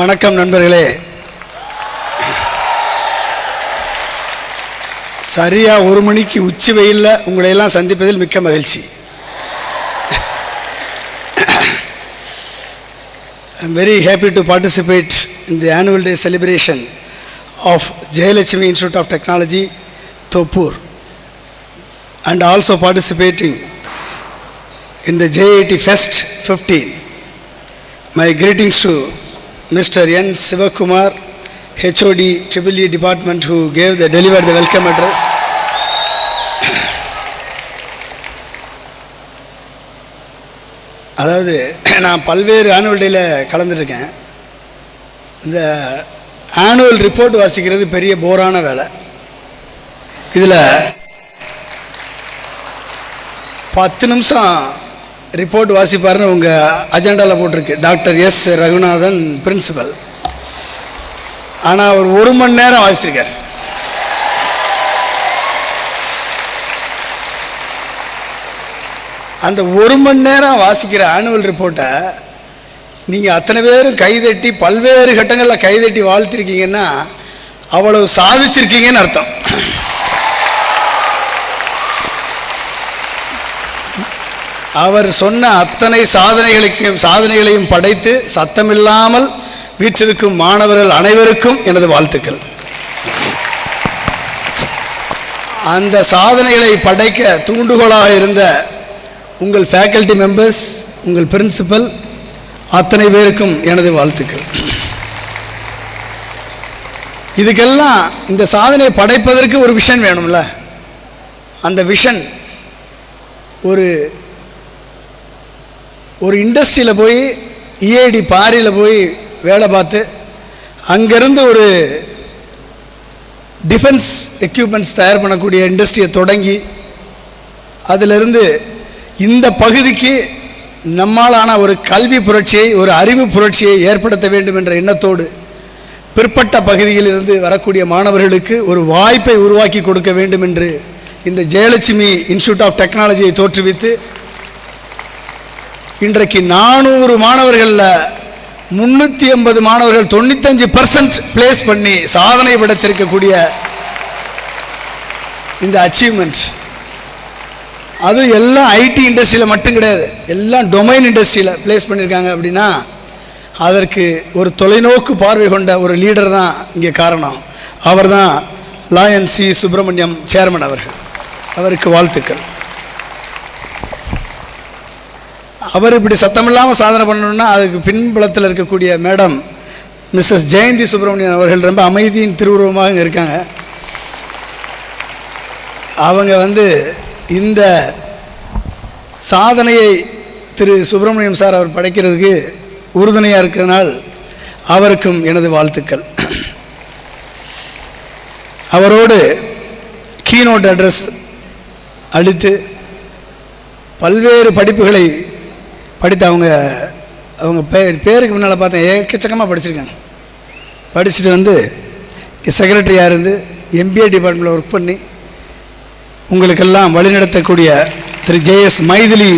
வணக்கம் நண்பர்களே. சரியா 1 மணிக்கு உச்சி வெயில்ல உங்களை எல்லாம் சந்திப்பதில் மிக்க மகிழ்ச்சி. I am very happy to participate in the annual day celebration of Jayalakshmi Institute of Technology, Topur, and also participating in the JIT Fest 15. My greetings to Mr. N. Sivakumar, HOD EEE Department, who delivered the welcome address. அதாவது நான் பல்வேறு annual டேல கலந்துருக்கேன். இந்த annual report வாசிக்கிறது பெரிய போரான வேலை. இதில் 10 நிமிஷம் ரிப்போர்ட் வாசிப்பாருன்னு உங்கள் அஜெண்டாவில் போட்டிருக்கு. Doctor S Raghunathan principal. ஆனால் அவர் 1 மணி நேரம் வாசிச்சிருக்கார். அந்த 1 மணி நேரம் வாசிக்கிற ஆனுவல் ரிப்போர்ட்டை நீங்கள் அத்தனை பேரும் கைதட்டி பல்வேறு கட்டங்களில் கைதட்டி வாழ்த்திருக்கீங்கன்னா அவ்வளவு சாதிச்சிருக்கீங்கன்னு அர்த்தம். அவர் சொன்ன அத்தனை சாதனைகளையும் படைத்து சத்தமில்லாமல் வீற்றிருக்கும் மாணவர்கள் அனைவருக்கும் எனது வாழ்த்துக்கள். அந்த சாதனைகளை படைக்க தூண்டுகோலாக இருந்த உங்கள் ஃபேக்கல்டி மெம்பர்ஸ், உங்கள் பிரின்சிபல் அத்தனை பேருக்கும் எனது வாழ்த்துக்கள். இதுக்கெல்லாம் இந்த சாதனையை படைப்பதற்கு ஒரு விஷன் வேணும்ல. அந்த விஷன் ஒரு இண்டஸ்ட்ரியில் போய் EID பாரியில் போய் வேலை பார்த்து அங்கேருந்து ஒரு டிஃபென்ஸ் எக்யூப்மெண்ட்ஸ் தயார் பண்ணக்கூடிய இண்டஸ்ட்ரியை தொடங்கி அதிலிருந்து இந்த பகுதிக்கு நம்மாலான ஒரு கல்வி புரட்சியை, ஒரு அறிவு புரட்சியை ஏற்படுத்த வேண்டும் என்ற எண்ணத்தோடு பிற்பட்ட பகுதியிலிருந்து வரக்கூடிய மாணவர்களுக்கு ஒரு வாய்ப்பை உருவாக்கி கொடுக்க வேண்டும் என்று இந்த ஜெயலட்சுமி இன்ஸ்டிடியூட் ஆஃப் டெக்னாலஜியை தோற்றுவித்து இன்றைக்கு 400 மாணவர்களில் 380 மாணவர்கள் 95% பிளேஸ் பண்ணி சாதனை படைத்திருக்கக்கூடிய இந்த அச்சீவ்மெண்ட், அது எல்லாம் ஐடி இண்டஸ்ட்ரியில் மட்டும் கிடையாது, எல்லாம் டொமைன் இண்டஸ்ட்ரியில் பிளேஸ் பண்ணியிருக்காங்க. அப்படின்னா அதற்கு ஒரு தொலைநோக்கு பார்வை கொண்ட ஒரு லீடர் தான் இங்கே காரணம். அவர் தான் லாயன் சி சுப்பிரமணியம் சேர்மன் அவர்கள். அவருக்கு வாழ்த்துக்கள். அவர் இப்படி சத்தமில்லாமல் சாதனை பண்ணணும்னா அதுக்கு பின்புலத்தில் இருக்கக்கூடிய மேடம் மிஸ்ஸஸ் ஜெயந்தி சுப்பிரமணியன் அவர்கள் ரொம்ப அமைதியின் திருவுருவமாக இங்கே இருக்காங்க. அவங்க இந்த சாதனையை திரு சுப்பிரமணியம் சார் அவர் படைக்கிறதுக்கு உறுதுணையாக இருக்கிறதுனால் அவருக்கும் எனது வாழ்த்துக்கள். அவரோடு கீனோட் அட்ரஸ் அளித்து பல்வேறு படிப்புகளை படித்து அவங்க பேருக்கு முன்னால் பார்த்தேன் ஏக்கச்சக்கமாக படிச்சிருக்காங்க. படிச்சுட்டு செக்ரட்டரியாக இருந்து MBA டிபார்ட்மெண்ட்டில் ஒர்க் பண்ணி உங்களுக்கெல்லாம் வழிநடத்தக்கூடிய திரு JS மைதிலி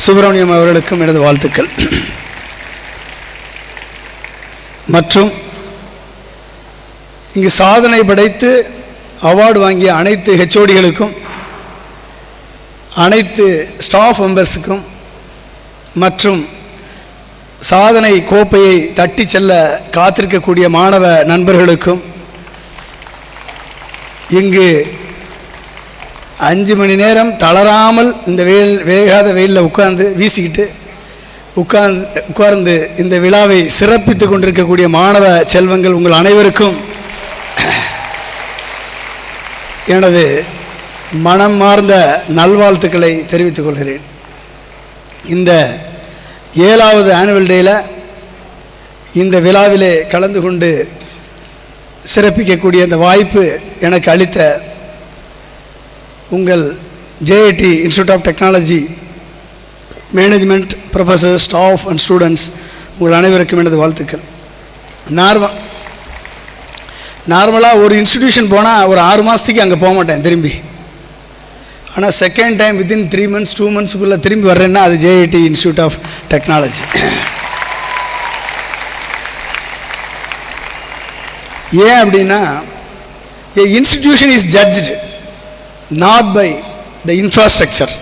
சுப்பிரமணியம் அவர்களுக்கும் எனது வாழ்த்துக்கள். மற்றும் இங்கு சாதனை படைத்து அவார்டு வாங்கிய அனைத்து HODகளுக்கும், அனைத்து ஸ்டாஃப் மெம்பர்ஸுக்கும் மற்றும் சாதனை கோப்பையை தட்டி செல்ல காத்திருக்கக்கூடிய மாணவ நண்பர்களுக்கும், இங்கு 5 மணி நேரம் தளராமல் இந்த வேகாத வெயிலில் உட்கார்ந்து இந்த விழாவை சிறப்பித்து கொண்டிருக்கக்கூடிய மாணவ செல்வங்கள் உங்கள் அனைவருக்கும் எனது மனம் மார்ந்த நல்வாழ்த்துக்களை தெரிவித்துக் கொள்கிறேன். இந்த 7வது ஆனுவல் டேல இந்த விழாவிலே கலந்து கொண்டு சிறப்பிக்கக்கூடிய இந்த வாய்ப்பு எனக்கு அளித்த உங்கள் JIT institute of technology management, professor, staff and students உங்கள் அனைவருக்கும் எனது வாழ்த்துக்கள். நார்மலாக ஒரு இன்ஸ்டிடியூஷன் போனால் ஒரு 6 மாதத்துக்கு அங்கே போக மாட்டேன் திரும்பி. ஆனால் செகண்ட் டைம் வித்தின் 3 months 2 monthsக்குள்ளே திரும்பி வர்றேன்னா அது JIT இன்ஸ்டிடியூட் ஆஃப் டெக்னாலஜி. ஏன் அப்படின்னா, a institution is judged not by the infrastructure.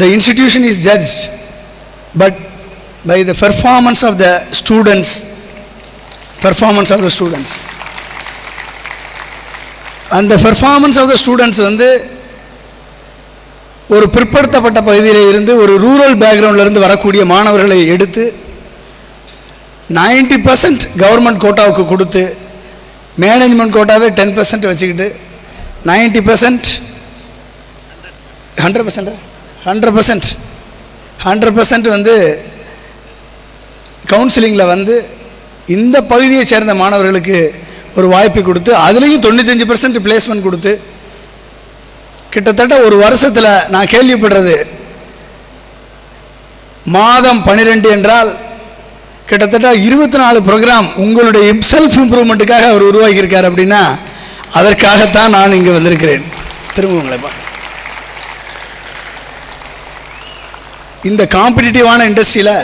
The institution is judged but by the performance of the students. And the performance of the students வந்து ஒரு பிற்படுத்தப்பட்ட பகுதியில் இருந்து, ஒரு ரூரல் பேக்ரவுண்டில் இருந்து வரக்கூடிய மாணவர்களை எடுத்து 90% கவர்மெண்ட் கோட்டாவுக்கு கொடுத்து, மேனேஜ்மெண்ட் கோட்டாவே 10% வச்சுக்கிட்டு 90% 100% வந்து கவுன்சிலிங்கில் வந்து இந்த பகுதியை சேர்ந்த மாணவர்களுக்கு ஒரு வாய்ப்பு கொடுத்து, அதுலேயும் 95% பிளேஸ்மெண்ட் கொடுத்து, கிட்டத்தட்ட ஒரு வருஷத்தில் நான் கேள்விப்படுறது, மாதம் 12 என்றால் கிட்டத்தட்ட 24 ப்ரோக்ராம் உங்களுடைய செல்ஃப் இம்ப்ரூவ்மெண்ட்டுக்காக அவர் உருவாக்கியிருக்கார். அப்படின்னா அதற்காகத்தான் நான் இங்கே வந்திருக்கிறேன். திரும்ப உங்களை இந்த காம்படிட்டிவான இண்டஸ்ட்ரியில்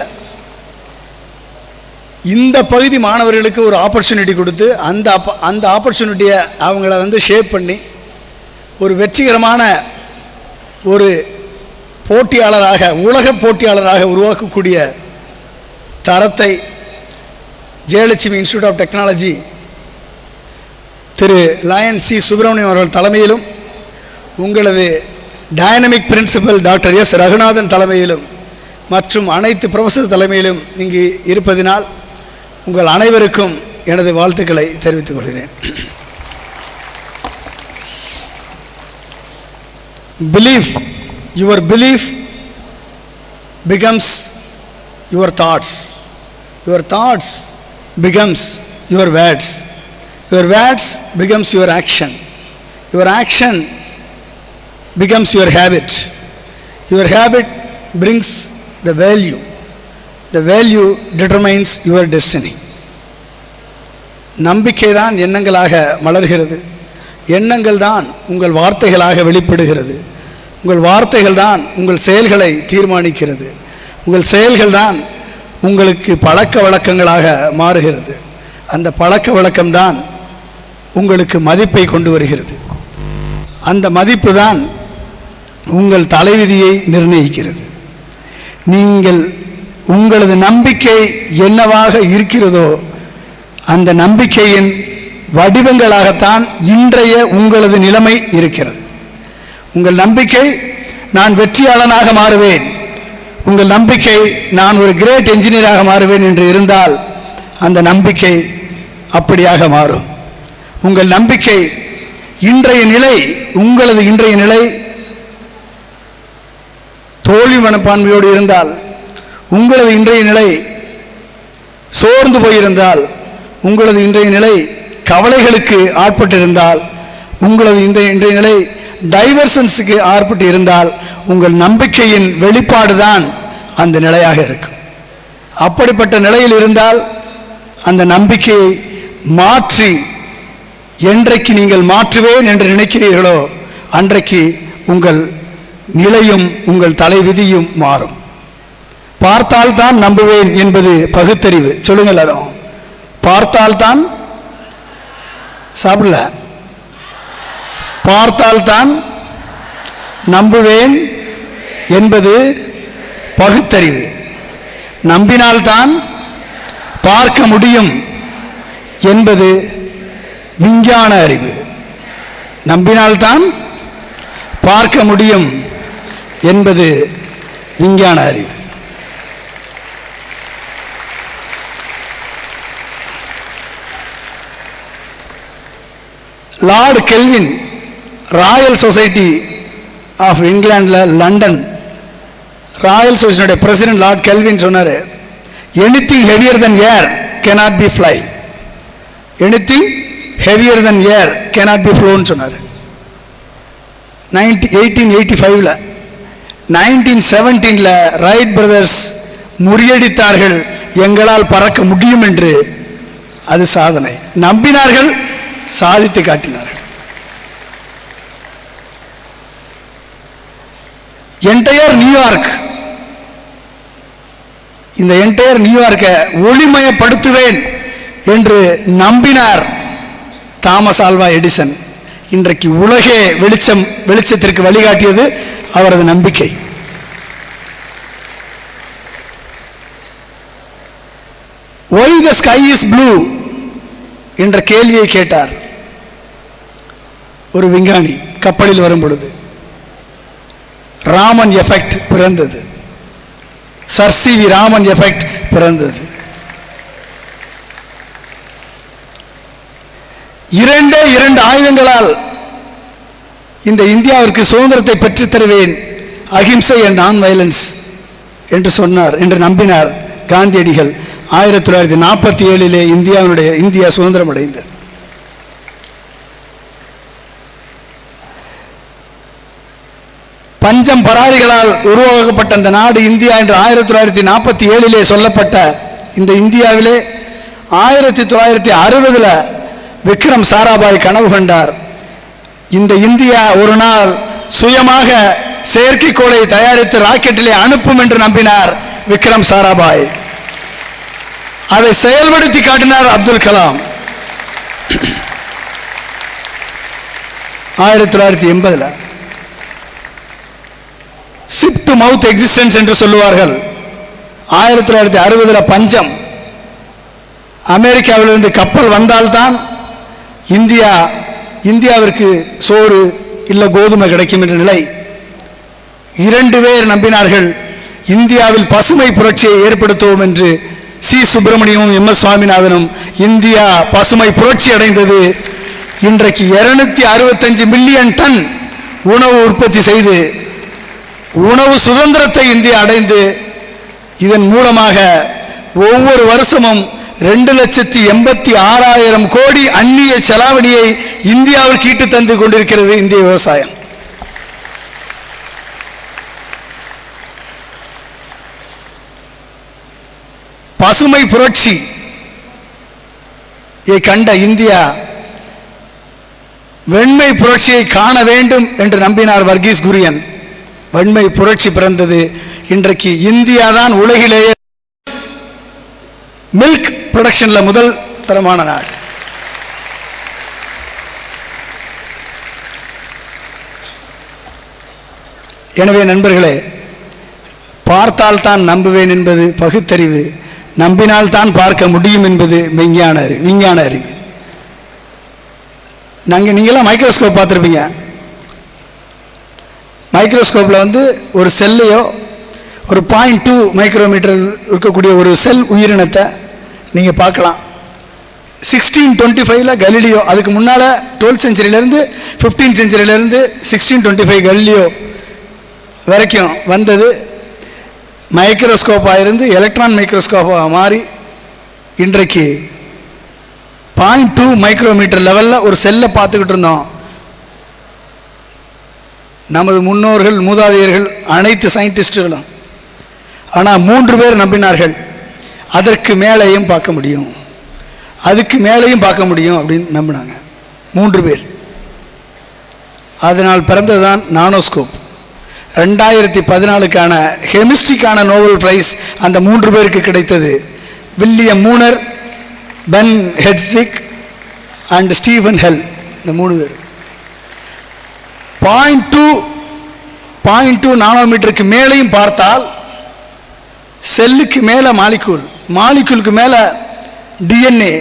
இந்த பகுதி மாணவர்களுக்கு ஒரு ஆப்பர்ச்சுனிட்டி கொடுத்து, அந்த ஆப்பர்ச்சுனிட்டியை அவங்கள வந்து ஷேப் பண்ணி ஒரு வெற்றிகரமான ஒரு போட்டியாளராக, உலக போட்டியாளராக உருவாக்கக்கூடிய தரத்தை Jayalakshmi institute of technology Thiru Lion C Subramaniam அவர்கள் தலைமையிலும், உங்களது dynamic principal doctor S Raghunathan தலைமையிலும் மற்றும் அனைத்து ப்ரொஃபஸர் தலைமையிலும் இங்கு இருப்பதினால் உங்கள் அனைவருக்கும் எனது வாழ்த்துக்களை தெரிவித்துக் கொள்கிறேன். Your belief becomes your thoughts. Your thoughts becomes your words. Your words becomes your action. Your action becomes your habit. Your habit brings the value. The value determines your destiny. நம்பிக்கை தான் எண்ணங்களாக மலர்கிறது. எண்ணங்கள் தான் உங்கள் வார்த்தைகளாக வெளிப்படுகிறது. உங்கள் வார்த்தைகள் தான் உங்கள் செயல்களை தீர்மானிக்கிறது. உங்கள் செயல்கள் தான் உங்களுக்கு பழக்க வழக்கங்களாக மாறுகிறது. அந்த பழக்க வழக்கம்தான் உங்களுக்கு மதிப்பை கொண்டு வருகிறது. அந்த மதிப்பு தான் உங்கள் தலைவிதியை நிர்ணயிக்கிறது. நீங்கள் உங்களது நம்பிக்கை என்னவாக இருக்கிறதோ அந்த நம்பிக்கையின் வடிவங்களாகத்தான் இன்றைய உங்களது நிலைமை இருக்கிறது. உங்கள் நம்பிக்கை நான் வெற்றியாளனாக மாறுவேன், உங்கள் நம்பிக்கை நான் ஒரு கிரேட் என்ஜினியராக மாறுவேன் என்று இருந்தால் அந்த நம்பிக்கை அப்படியாக மாறும். உங்கள் நம்பிக்கை இன்றைய நிலை, உங்களது இன்றைய நிலை தோல்வி மனப்பான்மையோடு இருந்தால், உங்களது இன்றைய நிலை சோர்ந்து போயிருந்தால், உங்களது இன்றைய நிலை கவலைகளுக்கு ஆட்பட்டிருந்தால், உங்களது இன்றைய நிலை டைவர்ஷன்ஸுக்கு ஆட்பட்டு இருந்தால், உங்கள் நம்பிக்கையின் வெளிப்பாடுதான் அந்த நிலையாக இருக்கும். அப்படிப்பட்ட நிலையில் இருந்தால் அந்த நம்பிக்கையை மாற்றி என்றைக்கு நீங்கள் மாற்றுவேன் என்று நினைக்கிறீர்களோ அன்றைக்கு உங்கள் நிலையும் உங்கள் தலைவிதியும் மாறும். பார்த்தால்தான் நம்புவேன் என்பது பகுத்தறிவு. சொல்லுங்கள், அதுவும் பார்த்தால்தான் சாப்பிடல, பார்த்தால்தான் நம்புவேன் என்பது பகுத்தறிவு. நம்பினால்தான் பார்க்க முடியும் என்பது விஞ்ஞான அறிவு. நம்பினால்தான் பார்க்க முடியும் என்பது விஞ்ஞான அறிவு. Lord Kelvin Royal Society of இங்கிலாண்டில் லண்டன் ராயல் சொசைட்டியோட பிரசிடென்ட் லார்ட் கெல்வின் சொன்னார், anything heavier than air cannot be fly, anything heavier than air cannot be flown சொன்னார். 1885 1917 ரைட் பிரதர்ஸ் முறியடித்தார்கள், எங்களால் பறக்க முடியும் என்று. அது சாதனை. நம்பினார்கள், சாதித்து காட்டினார்கள். என்டையர் நியூயார்க், இந்த என்டையர் நியூயார்க்கை ஒளிமயப்படுத்துவேன் என்று நம்பினார் தாமஸ் ஆல்வா எடிசன். இன்றைக்கு உலகே வெளிச்சத்திற்கு வழிகாட்டியது அவரது நம்பிக்கை. Why the sky is blue என்ற கேள்வியை கேட்டார் ஒரு விஞ்ஞானி கப்பலில் வரும் பொழுது. ராமன் எஃபெக்ட் பிறந்தது. Sir C V Raman effect பிறந்தது. இரண்டு ஆயுதங்களால் இந்த இந்தியாவிற்கு சுதந்திரத்தை பெற்றுத் தருவேன், அகிம்சை அண்ட் நான் வயலன்ஸ் என்று சொன்னார், என்று நம்பினார் காந்தியடிகள். 1947 இந்தியா சுதந்திரம் அடைந்தது. பஞ்சம் பராரிகளால் உருவாக்கப்பட்ட அந்த நாடு இந்தியா என்று 1947 சொல்லப்பட்ட இந்த இந்தியாவிலே 1960 விக்ரம் சாராபாய் கனவு கண்டார். இந்த இந்தியா ஒரு நாள் சுயமாக செயற்கைக்கோளை தயாரித்து ராக்கெட்டிலே அனுப்பும் என்று நம்பினார் விக்ரம் சாராபாய். அதை செயல்படுத்தி காட்டினார் Abdul Kalam. 1980 chip to mouth existence என்று சொல்லுவார்கள். 1960 பஞ்சம். அமெரிக்காவிலிருந்து கப்பல் வந்தால்தான் இந்தியாவிற்கு சோறு இல்ல கோதுமை கிடைக்கும் என்ற நிலை. 2 பேர் நம்பினார்கள் இந்தியாவில் பசுமை புரட்சியை ஏற்படுத்துவோம் என்று. சி சுப்பிரமணியமும் எம் எஸ் சுவாமிநாதனும். இந்தியா பசுமை புரட்சி அடைந்தது. இன்றைக்கு 265 மில்லியன் டன் உணவு உற்பத்தி செய்து உணவு சுதந்திரத்தை இந்தியா அடைந்து, இதன் மூலமாக ஒவ்வொரு வருஷமும் 2,86,000 கோடி அந்நிய செலாவணியை இந்தியாவிற்கு ஈட்டு தந்து கொண்டிருக்கிறது இந்திய விவசாயம். பசுமை புரட்சியை கண்ட இந்தியா வெண்மை புரட்சியை காண வேண்டும் என்று நம்பினார் வர்கீஸ் குரியன். வெண்மை புரட்சி பிறந்தது. இன்றைக்கு இந்தியா தான் உலகிலேயே மில்க் ப்ரொடக்ஷன்ல முதல் தரமான நாடு. எனவே நண்பர்களே, பார்த்தால் தான் நம்புவேன் என்பது பகுத்தறிவு, நம்பினால் தான் பார்க்க முடியும் என்பது விஞ்ஞான அறிவு. நீங்களாம் மைக்ரோஸ்கோப் பார்த்துருப்பீங்க. மைக்ரோஸ்கோப்பில் ஒரு செல்லையோ ஒரு 0.2 மைக்ரோமீட்டர் இருக்கக்கூடிய ஒரு செல் உயிரினத்தை நீங்கள் பார்க்கலாம். 1625 கலீலியோ, அதுக்கு முன்னால் 12th செஞ்சுரியிலேருந்து 15th செஞ்சுரியிலேருந்து 1625 கலீலியோ வரைக்கும் வந்தது. மைக்ரோஸ்கோப்பாக இருந்து எலக்ட்ரான் மைக்ரோஸ்கோப்பாக மாறி இன்றைக்கு 0.2 மைக்ரோமீட்டர் லெவலில் ஒரு செல்லை பார்த்துக்கிட்டு இருந்தோம். நமது முன்னோர்கள், மூதாதையர்கள், அனைத்து சயின்டிஸ்டுகளும். ஆனால் 3 பேர் நம்பினார்கள் அதற்கு மேலேயும் பார்க்க முடியும், அதுக்கு மேலேயும் பார்க்க முடியும் அப்படின்னு நம்பினாங்க 3 பேர். அதனால் பிறந்ததுதான் நானோஸ்கோப். 2014க்கான கெமிஸ்ட்ரிக்கான நோபல் பிரைஸ் அந்த 3 பேருக்கு கிடைத்தது. வில்லியம் மூனர், பென் ஹெட்ஸ்விக் அண்ட் ஸ்டீவன் ஹெல். இந்த 3 பேர் 0.2 நானோமீட்டருக்கு மேலேயும் பார்த்தால் செல்லுக்கு மேலே மாலிக்யூலுக்கு மேலே டிஎன்ஏ,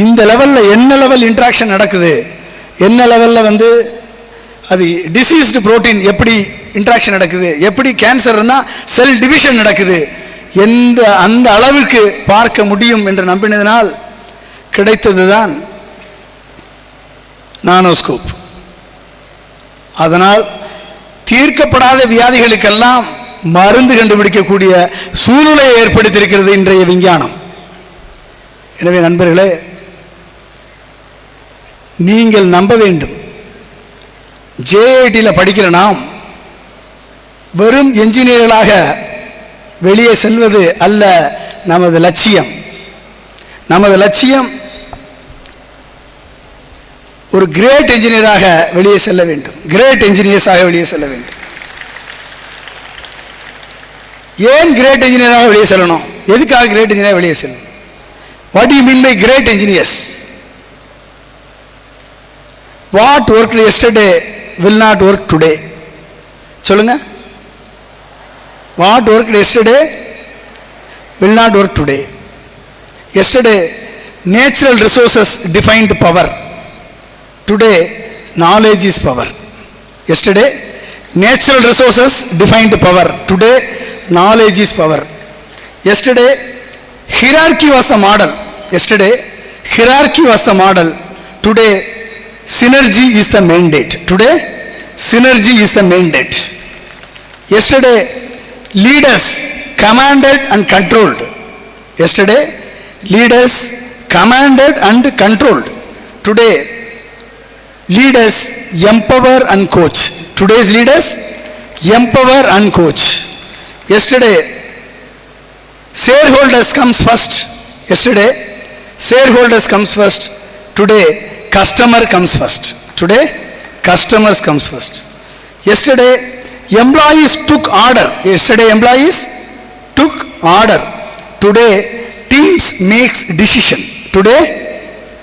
இந்த லெவலில் என்ன லெவல் இன்ட்ராக்ஷன் நடக்குது, என்ன லெவலில் அது டிசீஸ்டு புரோட்டீன் எப்படி இன்ட்ராக்ஷன் நடக்குது, எப்படி கேன்சர் இருந்தால் செல் டிவிஷன் நடக்குது, அந்த அளவுக்கு பார்க்க முடியும் என்று நம்பினதனால் கிடைத்தது தான் நானோஸ்கோப். அதனால் தீர்க்கப்படாத வியாதிகளுக்கெல்லாம் மருந்து கண்டுபிடிக்கக்கூடிய சூழ்நிலையை ஏற்படுத்தியிருக்கிறது இன்றைய விஞ்ஞானம். எனவே நண்பர்களே, நீங்கள் நம்ப வேண்டும். ஜேஐடியில் படிக்கிற நாம் வெறும் என்ஜினியர்களாக வெளியே செல்வது அல்ல நமது லட்சியம். நமது லட்சியம் ஒரு கிரேட் என்ஜினியராக வெளியே செல்ல வேண்டும், கிரேட் என்ஜினியர்ஸாக வெளியே செல்ல வேண்டும். ஏன் கிரேட் என்ஜினியராக வெளியே செல்லணும்? எதுக்காக கிரேட் என்ஜினியராக வெளியே செல்லணும்? What do you mean by great engineers? What worked yesterday will not work today. சொல்லுங்க. What worked yesterday will not work today. Yesterday, natural resources defined power. Today, knowledge is power. Yesterday, natural resources defined power. Today, knowledge is power. Yesterday, hierarchy was the model. Yesterday, hierarchy was the model. Today, synergy is the mandate. Today, synergy is the mandate. Yesterday, leaders commanded and controlled. Yesterday, leaders commanded and controlled. Today, leaders empower and coach. Today's leaders empower and coach. Yesterday, shareholders comes first. Yesterday, shareholders comes first. Today, customer comes first. Today, customers comes first. Yesterday, employees took order. Yesterday, employees took order. Today, teams makes decision. Today,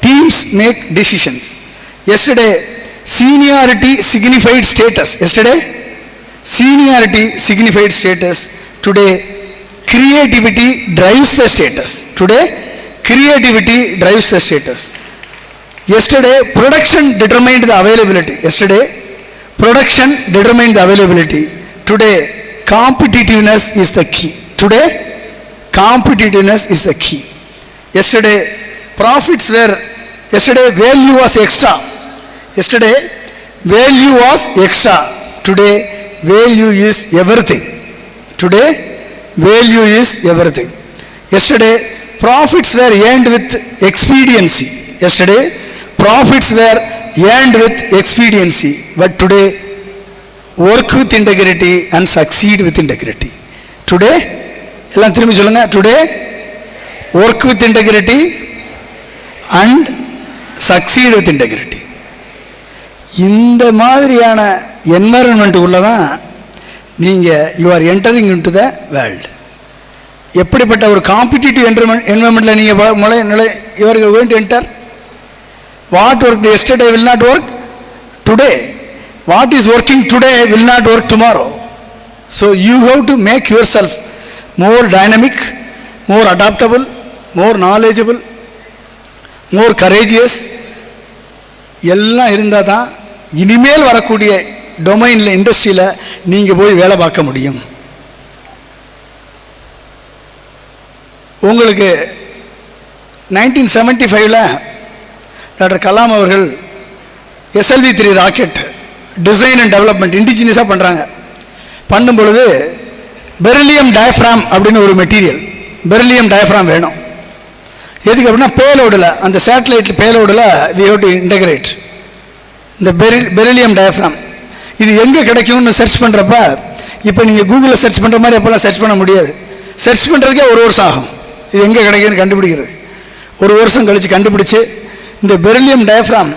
teams make decisions. Yesterday, seniority signified status. Yesterday, seniority signified status. Today, creativity drives the status. Today, creativity drives the status. Yesterday, production determined the availability. Yesterday, production determined the availability. Today, competitiveness is the key. Today, competitiveness is the key. Yesterday, profits were, yesterday, value was extra. Yesterday, value was extra. Today, value is everything. Today, value is everything. Yesterday, profits were earned with expediency. Yesterday, profits were earned with expediency. But today, work with integrity and succeed with integrity. Today, எல்லாம் திரும்பி சொல்லுங்க. Today, work with integrity and succeed with integrity. இந்த மாதிரியான என்வாரன்மெண்ட்டுக்குள்ள தான் நீங்கள் you are entering into the world. எப்படிப்பட்ட ஒரு காம்படிட்டிவ் என்வரன்மெண்ட்டில் நீங்கள் you are going to enter. What work yesterday will not work today. What is working today will not work tomorrow. So you have to make yourself more dynamic, more adaptable, more knowledgeable, more courageous. எல்லாம் இருந்தால் தான் இனிமேல் வரக்கூடிய டொமைனில் இண்டஸ்ட்ரியில் நீங்கள் போய் வேலை பார்க்க முடியும். உங்களுக்கு 1975 டாக்டர் கலாம் அவர்கள் SLV-3 rocket design and development இண்டிஜினியஸாக பண்ணுறாங்க. பண்ணும் பொழுது பெரிலியம் டயஃப்ராம் அப்படின்னு ஒரு மெட்டீரியல், பெரிலியம் டயஃப்ராம் வேணும். எதுக்கு அப்படின்னா பேலோடில், அந்த சேட்டலைட் பேலோடில் வி ஹவ் டு இன்டகிரேட் இந்த பெரிலியம் டயஃப்ராம். இது எங்கே கிடைக்கும்னு சர்ச் பண்ணுறப்ப, இப்போ நீங்கள் கூகுளில் சர்ச் பண்ணுற மாதிரி அப்போல்லாம் சர்ச் பண்ண முடியாது. சர்ச் பண்ணுறதுக்கே ஒரு வருஷம் ஆகும். இது எங்கே கிடைக்குன்னு கண்டுபிடிக்கிறது. ஒரு வருஷம் கழித்து கண்டுபிடிச்சி இந்த பெரிலியம் டயஃப்ராம்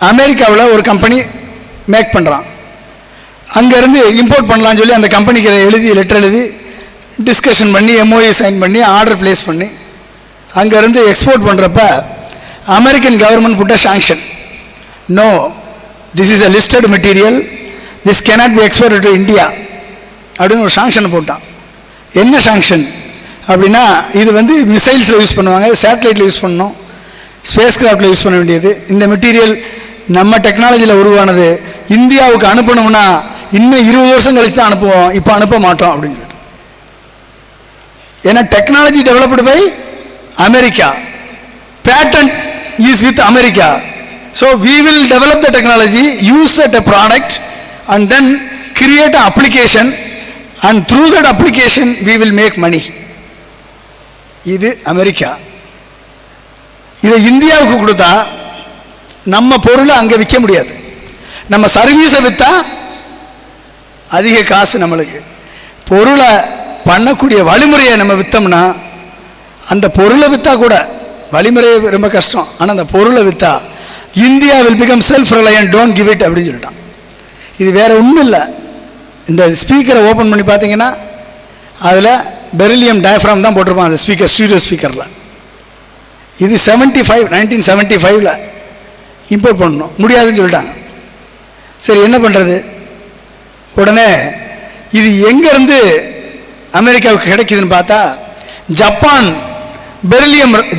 அமெரிக்காவில் ஒரு கம்பெனி மேக் பண்ணுறான். அங்கேருந்து இம்போர்ட் பண்ணலான்னு சொல்லி அந்த கம்பெனிக்கு எழுதி லெட்டர் எழுதி டிஸ்கஷன் பண்ணி MOU சைன் பண்ணி ஆர்டர் பிளேஸ் பண்ணி அங்கேருந்து எக்ஸ்போர்ட் பண்ணுறப்ப American government put a sanction. No, this is a listed material, this cannot be export to India அப்படின்னு ஒரு சாங்ஷனை போட்டான். என்ன சாங்ஷன் அப்படின்னா, இது வந்து மிசைல்ஸில் யூஸ் பண்ணுவாங்க, சேட்டலைட்டில் யூஸ் பண்ணணும், ஸ்பேஸ் கிராஃப்டில் யூஸ் பண்ண வேண்டியது. இந்த மெட்டீரியல் நம்ம டெக்னாலஜியில் உருவானது, இந்தியாவுக்கு அனுப்பணும்னா இன்னும் 20 வருஷம் கழிச்சு தான் அனுப்புவோம், இப்போ அனுப்ப மாட்டோம் அப்படின்னு சொல்லிட்டு. ஏன்னா technology developed by America, patent is with America. So we will develop the technology, use that a product and then create a application and through that application we will make money. இது America. இதை இந்தியாவுக்கு கொடுத்தா நம்ம பொருளை அங்கே விற்க முடியாது. நம்ம சர்வீஸை விற்றா அதிக காசு நம்மளுக்கு. பொருளை பண்ணக்கூடிய வழிமுறையை நம்ம விற்றோம்னா, அந்த பொருளை விற்றா கூட வழிமுறை ரொம்ப கஷ்டம், ஆனால் அந்த பொருளை விற்றா India will become self reliant, don't give it அப்படின்னு சொல்லிட்டான். இது வேறு ஒன்றும் இல்லை. இந்த ஸ்பீக்கரை ஓப்பன் பண்ணி பார்த்தீங்கன்னா அதில் பெரிலியம் டயஃப்ராம் தான் போட்டிருப்பான் அந்த ஸ்பீக்கர், ஸ்டீரியோ ஸ்பீக்கரில். இது 1975 இம்போர்ட் பண்ணணும், முடியாதுன்னு சொல்லிட்டாங்க. சரி என்ன பண்ணுறது? உடனே இது எங்கேருந்து அமெரிக்காவுக்கு கிடைக்குதுன்னு பார்த்தா,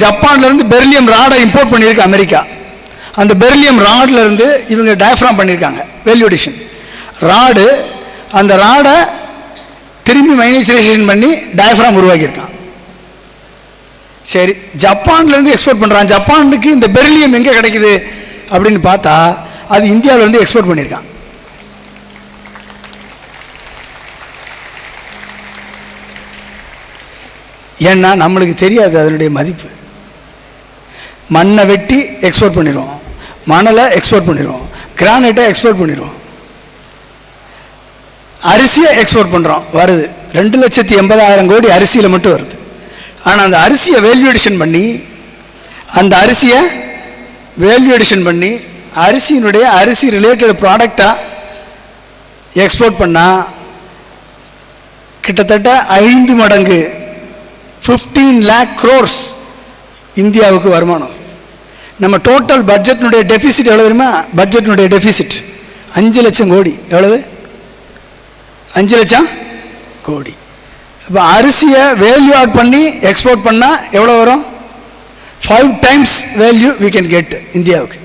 ஜப்பான்லேருந்து பெரிலியம் ராடை இம்போர்ட் பண்ணியிருக்கு அமெரிக்கா. அந்த பெரிலியம் ராட்லேருந்து இவங்க டயஃப்ராம் பண்ணியிருக்காங்க, வேல்யூ அடிஷன் ராடு. அந்த ராடை திரும்பி மைனரைசேஷன் பண்ணி டயஃப்ராம் உருவாக்கியிருக்கான். சரி, ஜப்பான்லேருந்து எக்ஸ்போர்ட் பண்ணுறான். ஜப்பானுக்கு இந்த பெரிலியம் எங்கே கிடைக்குது அப்படின்னு பார்த்தா அது இந்தியாவிலேருந்து எக்ஸ்போர்ட் பண்ணியிருக்கான். ஏன்னா நம்மளுக்கு தெரியாது அதனுடைய மதிப்பு. மண்ணை வெட்டி எக்ஸ்போர்ட் பண்ணிடுவோம், மணலை எக்ஸ்போர்ட் பண்ணிடுவோம், கிரானைட்டை எக்ஸ்போர்ட் பண்ணிடுவோம், அரிசியை எக்ஸ்போர்ட் பண்ணுறோம். வருது 2,80,000 கோடி அரிசியில் மட்டும் வருது. ஆனால் அந்த அரிசியை வேல்யூ அடிஷன் பண்ணி அரிசியினுடைய அரிசி ரிலேட்டட் ப்ராடக்டாக எக்ஸ்போர்ட் பண்ணால் கிட்டத்தட்ட 5 மடங்கு 15 lakh crores இந்தியாவுக்கு வருமானம். நம்ம டோட்டல் பட்ஜெட்னுடைய டெபிசிட் எவ்வளோ தெரியுமா? பட்ஜெட்னுடைய டெபிசிட் 5 லட்சம் கோடி. எவ்வளவு? 5 லட்சம் கோடி. இப்போ அரிசியை வேல்யூ ஆட் பண்ணி எக்ஸ்போர்ட் பண்ணால் எவ்வளோ வரும்? 5 times value we can get இந்தியாவுக்கு.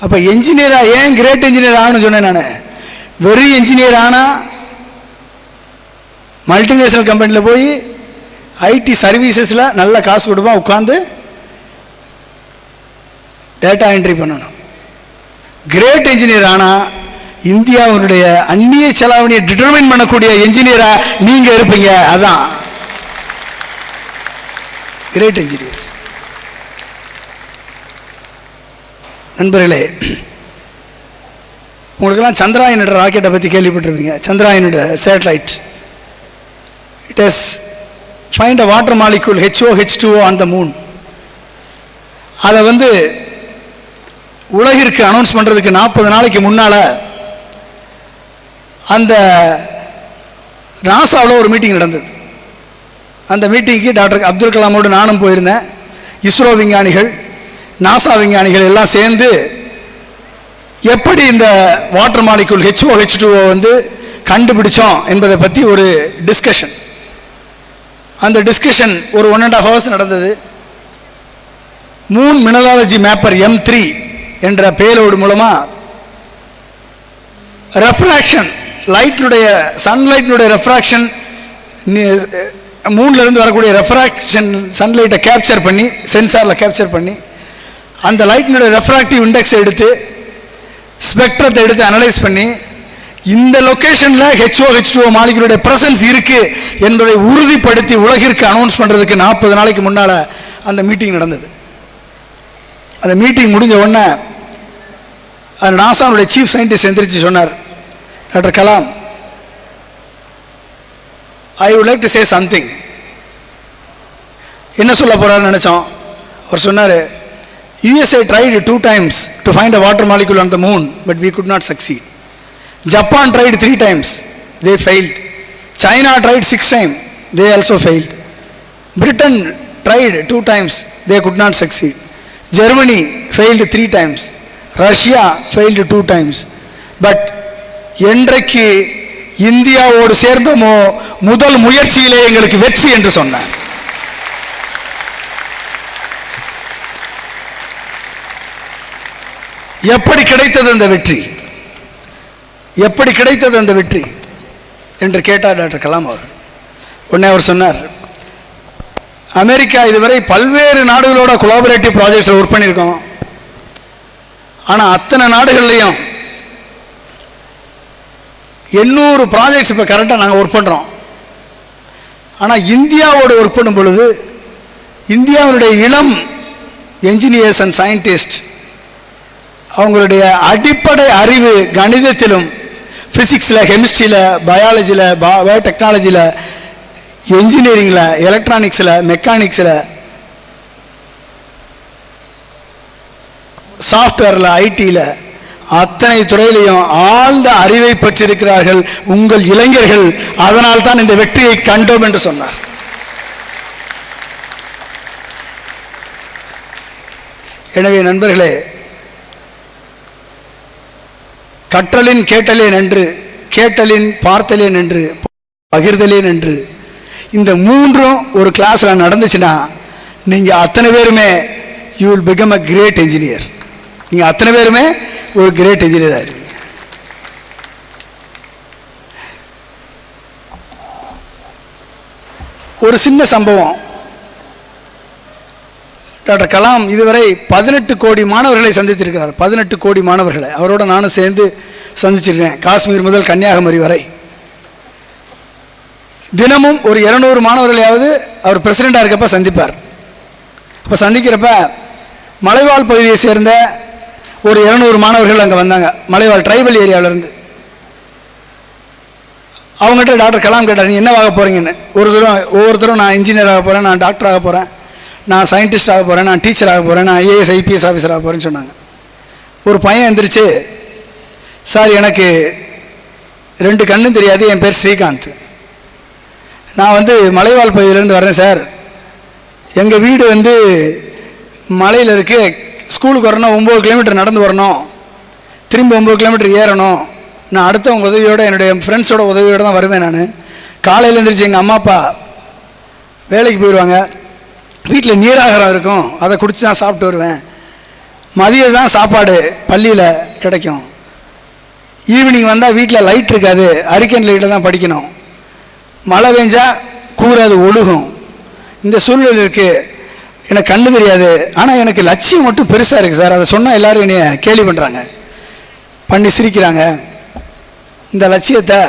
அப்போ என்ஜினியராக ஏன் கிரேட் என்ஜினியர் ஆகணும்னு சொன்னேன் நான். வெறும் என்ஜினியர் ஆனால் மல்டிநேஷனல் கம்பெனியில் போய் ஐடி சர்வீசஸில் நல்ல காசு கொடுப்பான், உட்காந்து டேட்டா என்ட்ரி பண்ணணும். கிரேட் என்ஜினியர் ஆனால் இந்தியாவுடைய அந்நிய செலாவணியை டிட்டர்மைன் பண்ணக்கூடிய என்ஜினியரா நீங்க இருப்பீங்க. அதான் கிரேட் என்ஜினியர்ஸ். நண்பர்களே, உங்களுக்கெல்லாம் சந்திராயனோட ராக்கெட்டை பற்றி கேள்விப்பட்டிருப்பீங்க. சந்திராயனோட satellite, it has find a water molecule HOH2O on the moon. அதை உலகிற்கு அனௌன்ஸ் பண்ணுறதுக்கு 40 நாளைக்கு முன்னால் அந்த நாசாவில் ஒரு மீட்டிங் நடந்தது. அந்த மீட்டிங்க்கு டாக்டர் அப்துல் கலாமோடு நானும் போயிருந்தேன். இஸ்ரோ விஞ்ஞானிகள், நாசா விஞ்ஞானிகள் எல்லாம் சேர்ந்து எப்படி இந்த வாட்டர் மாலிக்யூல் HOH2O கண்டுபிடிச்சோம் என்பதை பற்றி ஒரு டிஸ்கஷன். அந்த டிஸ்கஷன் ஒரு 1.5 hours நடந்தது. மூன் மினராலஜி மேப்பர் M3 என்ற பேலோடு மூலமாக ரெஃப்ராக்ஷன், சன்லைட்னுடைய ரெஃப்ராக்ஷன், மூன்லேருந்து வரக்கூடிய ரெஃப்ராக்ஷன் சன்லைட்டை கேப்சர் பண்ணி சென்சாரில் கேப்சர் பண்ணி அந்த லைட்டினுடைய ரெஃப்ராக்டிவ் இண்டெக்ஸ் எடுத்து ஸ்பெக்ட்ரத்தை எடுத்து அனலைஸ் பண்ணி இந்த லொக்கேஷனில் HOH2O மாலிகுலுடைய பிரசன்ஸ் இருக்கு என்பதை உறுதிப்படுத்தி உலகிற்கு அனௌன்ஸ் பண்ணுறதுக்கு 40 நாளைக்கு முன்னால் அந்த மீட்டிங் நடந்தது. அந்த மீட்டிங் முடிஞ்ச உடனே அந்த நாசாவுடைய சீஃப் சயின்டிஸ்ட் எந்திரிச்சு சொன்னார், doctor Kalam, I would like to say something. என்ன சொல்ல போறாருன்னு நினைச்சோம். அவர் சொன்னார், USA tried 2 times to find a water molecule on the moon, but we could not succeed. Japan tried 3 times, they failed. China tried 6 times, they also failed. Britain tried 2 times, they could not succeed. Germany failed 3 times, Russia failed 2 times. But என்றைக்கு இந்தியாவோடு சேர்ந்தமோ முதல் முயற்சியிலே எங்களுக்கு வெற்றி என்று சொன்னார். எப்படி கிடைத்தது அந்த வெற்றி, எப்படி கிடைத்தது அந்த வெற்றி என்று கேட்டார் டாக்டர் கலாம் அவர். உடனே அவர் சொன்னார், அமெரிக்கா இதுவரை பல்வேறு நாடுகளோட கொலாபரேட்டிவ் ப்ராஜெக்ட்ஸில் ஒர்க் பண்ணியிருக்கோம். ஆனால் அத்தனை நாடுகள்லையும் 800 ப்ராஜெக்ட்ஸ் இப்போ கரெக்டாக நாங்கள் ஒர்க் பண்ணுறோம். ஆனால் இந்தியாவோடு ஒர்க் பண்ணும் பொழுது இந்தியாவுடைய இளம் என்ஜினியர்ஸ் அண்ட் சயின்டிஸ்ட் அவங்களுடைய அடிப்படை அறிவு கணிதத்திலும், ஃபிசிக்ஸில், கெமிஸ்ட்ரியில், பயாலஜியில், பயோடெக்னாலஜியில், என்ஜினியரிங்கில், எலக்ட்ரானிக்ஸில், மெக்கானிக்ஸில், சாஃப்ட்வேரில், ஐடியில், அத்தனை துறையிலையும் ஆழ்ந்த அறிவை பெற்றிருக்கிறார்கள் உங்கள் இளைஞர்கள். அதனால் தான் இந்த வெற்றியை கண்டோம் என்று சொன்னார். எனவே நண்பர்களே, கற்றலின் கேட்டலே நன்று, கேட்டலின் பார்த்தலே நன்று, பகிர்தலே நன்று. இந்த மூன்றும் ஒரு கிளாஸில் நடந்துச்சுன்னா நீங்கள் அத்தனை பேருமே you will become a great engineer. நீங்கள் அத்தனை பேருமே ஒரு கிரேட் என்ஜினியர் ஆயிருவீங்க. ஒரு சின்ன சம்பவம். டாக்டர் கலாம் இதுவரை 18 கோடி மாணவர்களை சந்தித்திருக்கிறார். 18 கோடி மாணவர்களை அவரோட நானும் சேர்ந்து சந்திச்சிருக்கேன், காஷ்மீர் முதல் கன்னியாகுமரி வரை. தினமும் ஒரு 200 மாணவர்களையாவது அவர் பிரசிடெண்டாக இருக்கப்ப சந்திப்பார். அப்போ சந்திக்கிறப்ப மலைவாழ் பகுதியை சேர்ந்த ஒரு 200 மாணவர்கள் அங்கே வந்தாங்க, மலைவாழ் ட்ரைபல் ஏரியாவிலேருந்து. அவங்ககிட்ட டாக்டர் கலாம் கேட்டார், நீ என்னவாக போகிறீங்கன்னு. ஒவ்வொருத்தரும் நான் இன்ஜினியர் ஆக போகிறேன், நான் டாக்டர் ஆக போகிறேன், நான் சயின்டிஸ்ட் ஆக போகிறேன், நான் டீச்சர் ஆக போகிறேன், நான் ஐஏஎஸ் ஐபிஎஸ் ஆஃபீஸர் ஆக போகிறேன்னு சொன்னாங்க. ஒரு பையன் எந்திரிச்சு, சார் எனக்கு 2 கண்ணும் தெரியாது, என் பேர் ஸ்ரீகாந்த், நான் மலைவாழ் பகுதியிலேருந்து வர்றேன் சார், எங்கள் வீடு மலையில் இருக்குது, ஸ்கூலுக்கு வரணும் 9 கிலோமீட்டர் நடந்து வரணும், திரும்ப 9 கிலோமீட்டர் ஏறணும், நான் அடுத்தவங்க உதவியோடு என்னுடைய ஃப்ரெண்ட்ஸோட உதவியோடு தான் வருவேன். நான் காலையில் எழுந்திரிச்சு எங்கள் அம்மா அப்பா வேலைக்கு போயிடுவாங்க, வீட்டில் நீராகாரம் இருக்கும், அதை குடிச்சு தான் சாப்பிட்டு வருவேன், மதியம் தான் சாப்பாடு பள்ளியில் கிடைக்கும், ஈவினிங் வந்தால் வீட்டில் லைட் இருக்காது, அரிக்கன் லைட்டில் தான் படிக்கணும், மழை பெஞ்சால் கூறாது ஒழுகும், இந்த சூழ்நிலை இருக்குது, எனக்கு கண்ணு தெரியாது, ஆனால் எனக்கு லட்சியம் மட்டும் பெருசாக இருக்குது சார், அதை சொன்னால் எல்லோரும் என்னைய கேலி பண்ணுறாங்க, பண்ணி சிரிக்கிறாங்க. இந்த லட்சியத்தை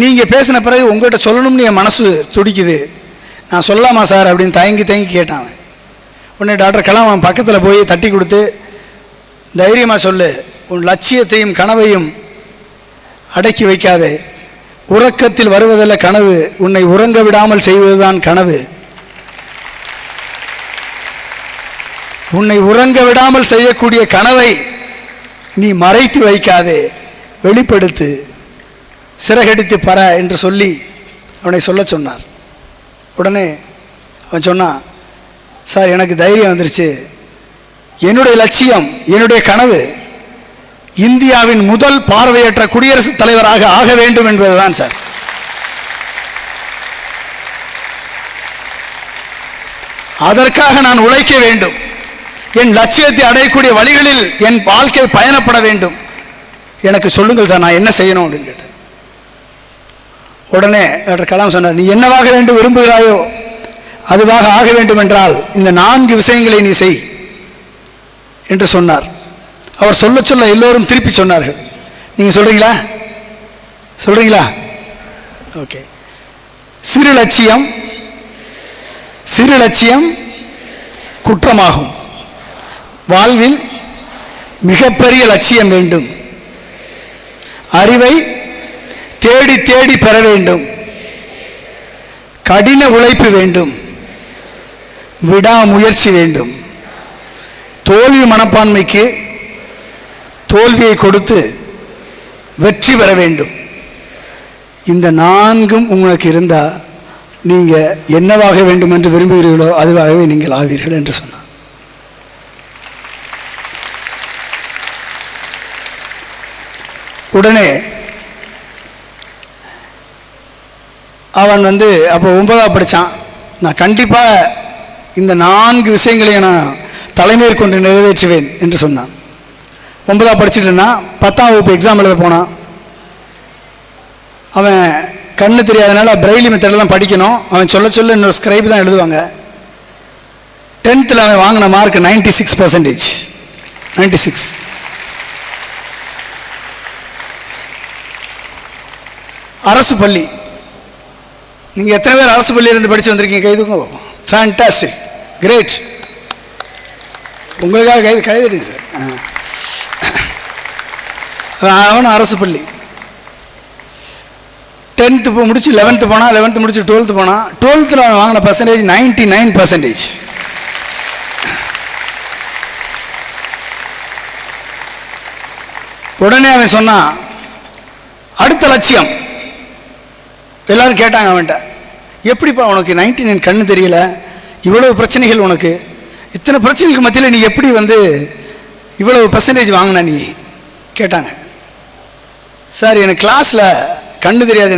நீங்கள் பேசின பிறகு உங்கள்கிட்ட சொல்லணும்னு என் மனசு துடிக்குது, நான் சொல்லலாமா சார் அப்படின்னு தயங்கி கேட்டான். உடனே டாக்டர் கலாம் அவன் பக்கத்தில் போய் தட்டி கொடுத்து, தைரியமாக சொல்லு, உன் லட்சியத்தையும் கனவையும் அடக்கி வைக்காதே, உறக்கத்தில் வருவதல்ல கனவு, உன்னை உறங்க விடாமல் செய்வதுதான் கனவு, உன்னை உறங்க விடாமல் செய்யக்கூடிய கனவை நீ மறைத்து வைக்காதே, வெளிப்படுத்து, சிறகடித்து பற என்று சொல்லி அவனை சொல்ல சொன்னார். உடனே அவன் சொன்னான், சார் எனக்கு தைரியம் வந்துருச்சு, என்னுடைய லட்சியம், என்னுடைய கனவு இந்தியாவின் முதல் பார்வையற்ற குடியரசுத் தலைவராக ஆக வேண்டும் என்பதுதான் சார். அதற்காக நான் உழைக்க வேண்டும், என் லட்சியத்தை அடையக்கூடிய வழிகளில் என் வாழ்க்கை பயணப்பட வேண்டும், எனக்கு சொல்லுங்கள் சார், நான் என்ன செய்யணும் அப்படின்னு கேட்டேன். உடனே டாக்டர் கலாம் சொன்னார், நீ என்னவாக வேண்டும் விரும்புகிறாயோ அதுவாக ஆக வேண்டும் என்றால் இந்த 4 விஷயங்களை நீ செய் என்று சொன்னார். அவர் சொல்ல சொல்ல எல்லோரும் திருப்பி சொன்னார்கள். நீங்கள் சொல்றீங்களா? ஓகே. சிறு லட்சியம் குற்றமாகும், வாழ்வில் மிகப்பெரிய லட்சியம் வேண்டும், அறிவை தேடி தேடி பெற வேண்டும், கடின உழைப்பு வேண்டும், விடாமுயற்சி வேண்டும், தோல்வி மனப்பான்மைக்கு தோல்வியை கொடுத்து வெற்றி பெற வேண்டும். இந்த 4ம் உங்களுக்கு இருந்தால் நீங்கள் என்னவாக வேண்டும் என்று விரும்புகிறீர்களோ அதுவாகவே நீங்கள் ஆவீர்கள் என்று சொன்னார். உடனே அவன் அப்போ 9ஆவது படித்தான். நான் கண்டிப்பாக இந்த 4 விஷயங்களையும் நான் தலைமையேற்கொண்டு நிறைவேற்றுவேன் என்று சொன்னான். 9ஆவது படிச்சுட்டுன்னா 10ஆம் வகுப்பு எக்ஸாம் எழுத போனான். அவன் கண்ணு தெரியாதனால பிரெய்லி மெத்தடில் தான் படிக்கணும், அவன் சொல்ல இன்னொரு ஸ்கிரைப் தான் எழுதுவாங்க. 10th அவன் வாங்கின மார்க் 96%. 96. அரசு பள்ளி, நீங்கள் எத்தனை பேர் அரசு பள்ளியிலிருந்து படித்து வந்திருக்கீங்க? கைதுங்க. ஃபேண்டாஸ்டிக், கிரேட், உங்களுக்காக கைதடிங்க சார். அவன் அரசு பள்ளி 10th முடிச்சு 11th போனான், 11th முடிச்சு 12th போனான். 12th அவன் வாங்கின பர்சன்டேஜ் 99%. உடனே அவன் சொன்னான், அடுத்த லட்சியம். எல்லாரும் கேட்டாங்க அவன்கிட்ட, எப்படிப்பா உனக்கு 99 கண்ணு தெரியல, இவ்வளவு பிரச்சனைகள் உனக்கு, இத்தனை பிரச்சனைக்கு மத்தியில் நீ எப்படி வந்து இவ்வளவு பர்சன்டேஜ் வாங்கின நீ கேட்டாங்க. சார் எனக்கு கிளாஸில் கண்ணு தெரியாது,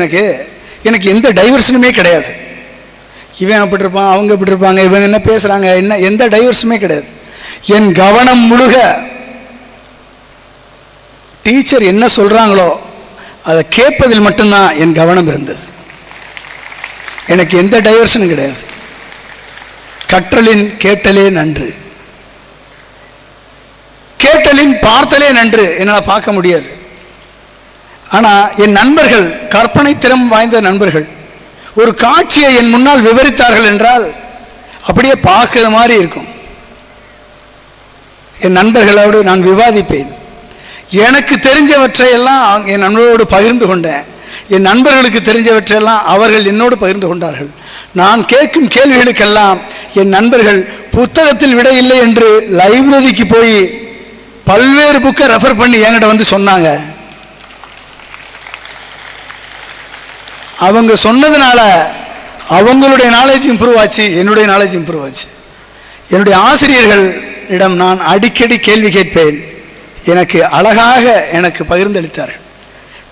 எனக்கு எந்த டைவர்ஷனுமே கிடையாது. இவன் அப்படி இருப்பான், அவங்க இப்படி இருப்பாங்க, இவங்க என்ன பேசுகிறாங்க, என்ன எந்த டைவர்ஸுமே கிடையாது. என் கவனம் முழுக டீச்சர் என்ன சொல்கிறாங்களோ அதை கேட்பதில் மட்டும்தான் என் கவனம் இருந்தது. எனக்கு எந்த டைவர்ஷனும் கிடையாது. கற்றலின் கேட்டலே நன்று, கேட்டலின் பார்த்தலே நன்று என்னால் பார்க்க முடியாது. ஆனால் என் நண்பர்கள், கற்பனை திறம் வாய்ந்த நண்பர்கள், ஒரு காட்சியை என் முன்னால் விவரித்தார்கள் என்றால் அப்படியே பார்க்கிற மாதிரி இருக்கும். என் நண்பர்களோடு நான் விவாதிப்பேன். எனக்கு தெரிஞ்சவற்றையெல்லாம் என் நண்பர்களோடு பகிர்ந்து கொண்டேன். என் நண்பர்களுக்கு தெரிஞ்சவற்றையெல்லாம் அவர்கள் என்னோடு பகிர்ந்து கொண்டார்கள். நான் கேட்கும் கேள்விகளுக்கெல்லாம் என் நண்பர்கள் புத்தகத்தில் விட இல்லை என்று லைப்ரரிக்கு போய் பல்வேறு புக்கை ரெஃபர் பண்ணி என்கிட்ட வந்து சொன்னாங்க. அவங்க சொன்னதுனால அவங்களுடைய நாலேஜ் இம்ப்ரூவ் ஆச்சு, என்னுடைய நாலேஜ் இம்ப்ரூவ் ஆச்சு. என்னுடைய ஆசிரியர்களிடம் நான் அடிக்கடி கேள்வி கேட்பேன். எனக்கு அழகாக எனக்கு பகிர்ந்தளித்தார்கள்.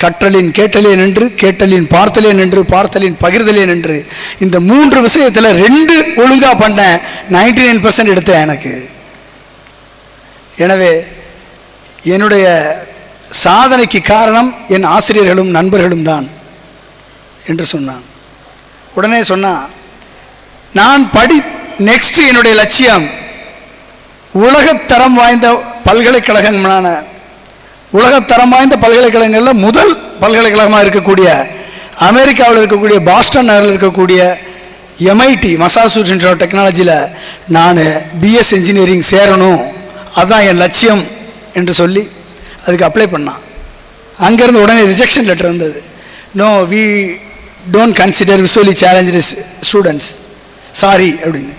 கற்றலின் கேட்டலே நின்று, கேட்டலின் பார்த்தலே நின்று, பார்த்தலின் பகிர்தலே நின்று, இந்த 3 விஷயத்தில் 2 ஒழுங்காக பண்ண 99% எடுத்தேன் எனக்கு. எனவே என்னுடைய சாதனைக்கு காரணம் என் ஆசிரியர்களும் நண்பர்களும் தான் என்று சொன்னான். உடனே சொன்னான், நான் நெக்ஸ்ட் என்னுடைய லட்சியம் உலகத்தரம் வாய்ந்த பல்கலைக்கழகங்களான, உலகத்தரம் வாய்ந்த பல்கலைக்கழகங்களில் முதல் பல்கலைக்கழகமாக இருக்கக்கூடிய அமெரிக்காவில் இருக்கக்கூடிய பாஸ்டன் நகரில் இருக்கக்கூடிய MIT மசாசூசெட்ஸ் இன்ஸ்டிடியூட் ஆஃப் டெக்னாலஜியில் நான் BS இன்ஜினியரிங் சேரணும், அதுதான் என் லட்சியம் என்று சொல்லி அதுக்கு அப்ளை பண்ணான். அங்கேருந்து உடனே ரிஜெக்ஷன் லெட்டர் இருந்தது. No, we don't consider visually challenge students, sorry அப்படின்னு.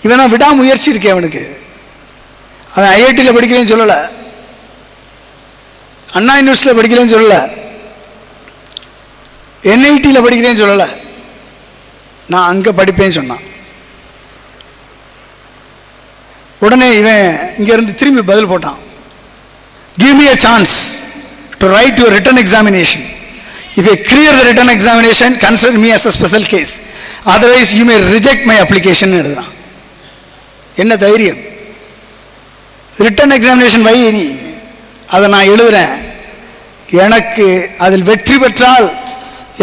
இவன் தான் விடாமுயற்சி இருக்கேன் அவனுக்கு. அவன் IITயில் படிக்கிறேன்னு சொல்லலை, அண்ணா யூனிவர்சிட்டியில் படிக்கிறேன்னு சொல்லலை, NITயில் படிக்கிறேன்னு சொல்லலை, நான் அங்கே படிப்பேன்னு சொன்னான். உடனே இவன் இங்கேருந்து திரும்பி பதில் போட்டான், give me a chance to write your written examination. If I clear the written examination, consider me as a special case. Otherwise, you may reject my application. எழுதுறான். என்ன தைரியம்! ரிட்டன் எக்ஸாமினேஷன் வை, நீ அதை நான் எழுதுறேன், எனக்கு அதில் வெற்றி பெற்றால்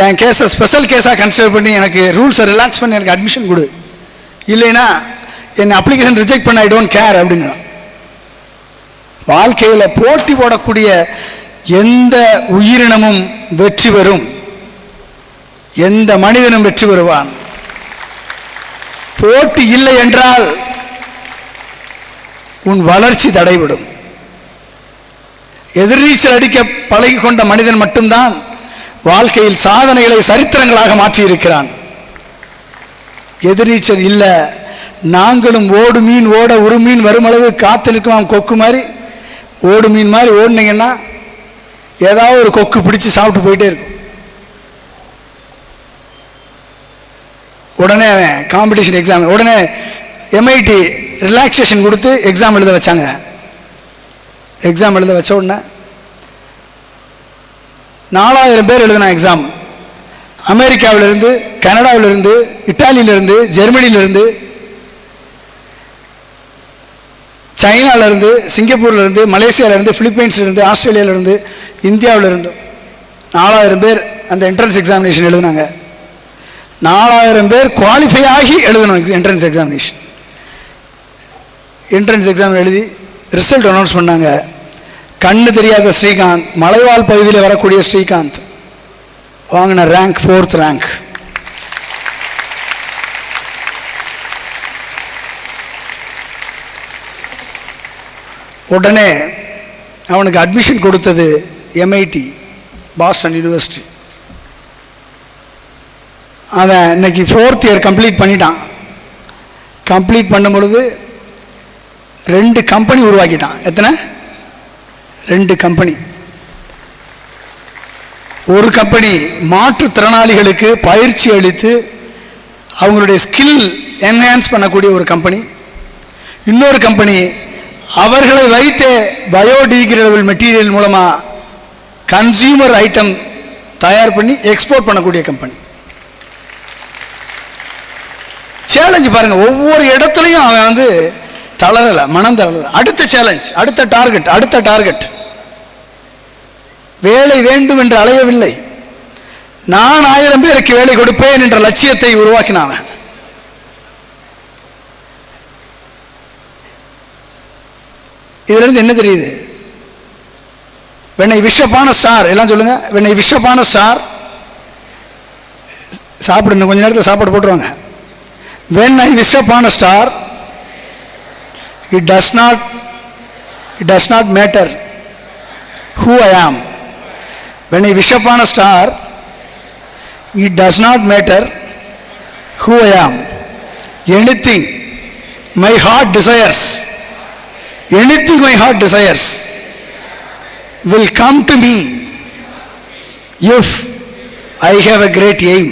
என் கேஸை ஸ்பெஷல் கேஸாக கன்சிடர் பண்ணி எனக்கு ரூல்ஸை ரிலாக்ஸ் பண்ணி எனக்கு அட்மிஷன் கொடு, இல்லைன்னா என் அப்ளிகேஷன் ரிஜெக்ட் பண்ண ஐ டோன்ட் கேர் அப்படின்னு. வாழ்க்கையில் போட்டி போடக்கூடிய எந்த உயிரினமும் வெற்றி பெறும், எந்த மனிதனும் வெற்றி பெறுவான். போட்டி இல்லை என்றால் உன் வளர்ச்சி தடைபடும். எதிர்நீச்சல் அடிக்க பழகி கொண்ட மனிதன் மட்டும்தான் வாழ்க்கையில் சாதனைகளை சரித்திரங்களாக மாற்றியிருக்கிறான். எதிர்நீச்சல் இல்லை, நாங்களும் ஓடு மீன் ஓட ஒரு மீன் வருமளவு காத்து நிற்குமாம் கொக்கு மாதிரி, ஓடு மீன் மாதிரி ஓடுனீங்கன்னா ஏதாவது ஒரு கொக்கு பிடிச்சி சாப்பிட்டு போயிட்டே இருக்கும். உடனே காம்படிஷன் எக்ஸாம், உடனே MIT ரிலாக்ஸேஷன் கொடுத்து எக்ஸாம் எழுத வச்சாங்க. எக்ஸாம் எழுத வச்ச உடனே 4000 பேர் எழுதினா எக்ஸாம். அமெரிக்காவிலிருந்து, கனடாவிலிருந்து, இட்டாலியிலிருந்து, ஜெர்மனியிலிருந்து, சைனாவிலிருந்து, சிங்கப்பூர்லேருந்து, மலேசியாவிலேருந்து, பிலிப்பைன்ஸ்லேருந்து, ஆஸ்திரேலியாவிலேருந்து, இந்தியாவிலிருந்து 4000 பேர் அந்த என்ட்ரன்ஸ் எக்ஸாமினேஷன் எழுதினாங்க. 4000 பேர் குவாலிஃபை ஆகி எழுதணும் என்ட்ரன்ஸ் எக்ஸாமினேஷன். என்ட்ரன்ஸ் எக்ஸாம் எழுதி ரிசல்ட் அனௌன்ஸ் பண்ணாங்க. கண்ணு தெரியாத ஸ்ரீகாந்த், மலைவாழ் பகுதியில் வரக்கூடிய ஸ்ரீகாந்த் வாங்கின ரேங்க் 4th ரேங்க். உடனே அவனுக்கு அட்மிஷன் கொடுத்தது MIT பாஸ்டன் யூனிவர்சிட்டி. அவன் இன்னைக்கு 4th இயர் கம்ப்ளீட் பண்ணிட்டான். கம்ப்ளீட் பண்ணும் பொழுது 2 கம்பெனி உருவாக்கிட்டான். எத்தனை? 2 கம்பெனி. ஒரு கம்பெனி மாற்றுத்திறனாளிகளுக்கு பயிற்சி அளித்து அவங்களுடைய ஸ்கில் என்ஹான்ஸ் பண்ணக்கூடிய ஒரு கம்பெனி. இன்னொரு கம்பெனி அவர்களை வைத்து பயோடிகிரேடபிள் மெட்டீரியல் மூலமாக கன்சியூமர் ஐட்டம் தயார் பண்ணி எக்ஸ்போர்ட் பண்ணக்கூடிய கம்பெனி. சேலஞ்சு பாருங்க, ஒவ்வொரு இடத்துலையும் அவன் வந்து தளரல, மனம் தளரல. அடுத்த சேலஞ்ச், அடுத்த டார்கெட். வேலை வேண்டும் என்று அலையவில்லை, நான் 1000 பேருக்கு வேலை கொடுப்பேன் என்ற லட்சியத்தை உருவாக்கினான். இதுல இருந்து என்ன தெரியுது? when I wish upon a star, எல்லாம் சொல்லுங்க, when I wish upon a star, சாப்பிடுங்க, கொஞ்ச நேரத்தில் சாப்பாடு போட்டுருவாங்க. when I wish upon a star, it does not matter who I am. When I wish upon a star, it does not matter who I am. Anything my heart desires, will come to me if I have a great aim,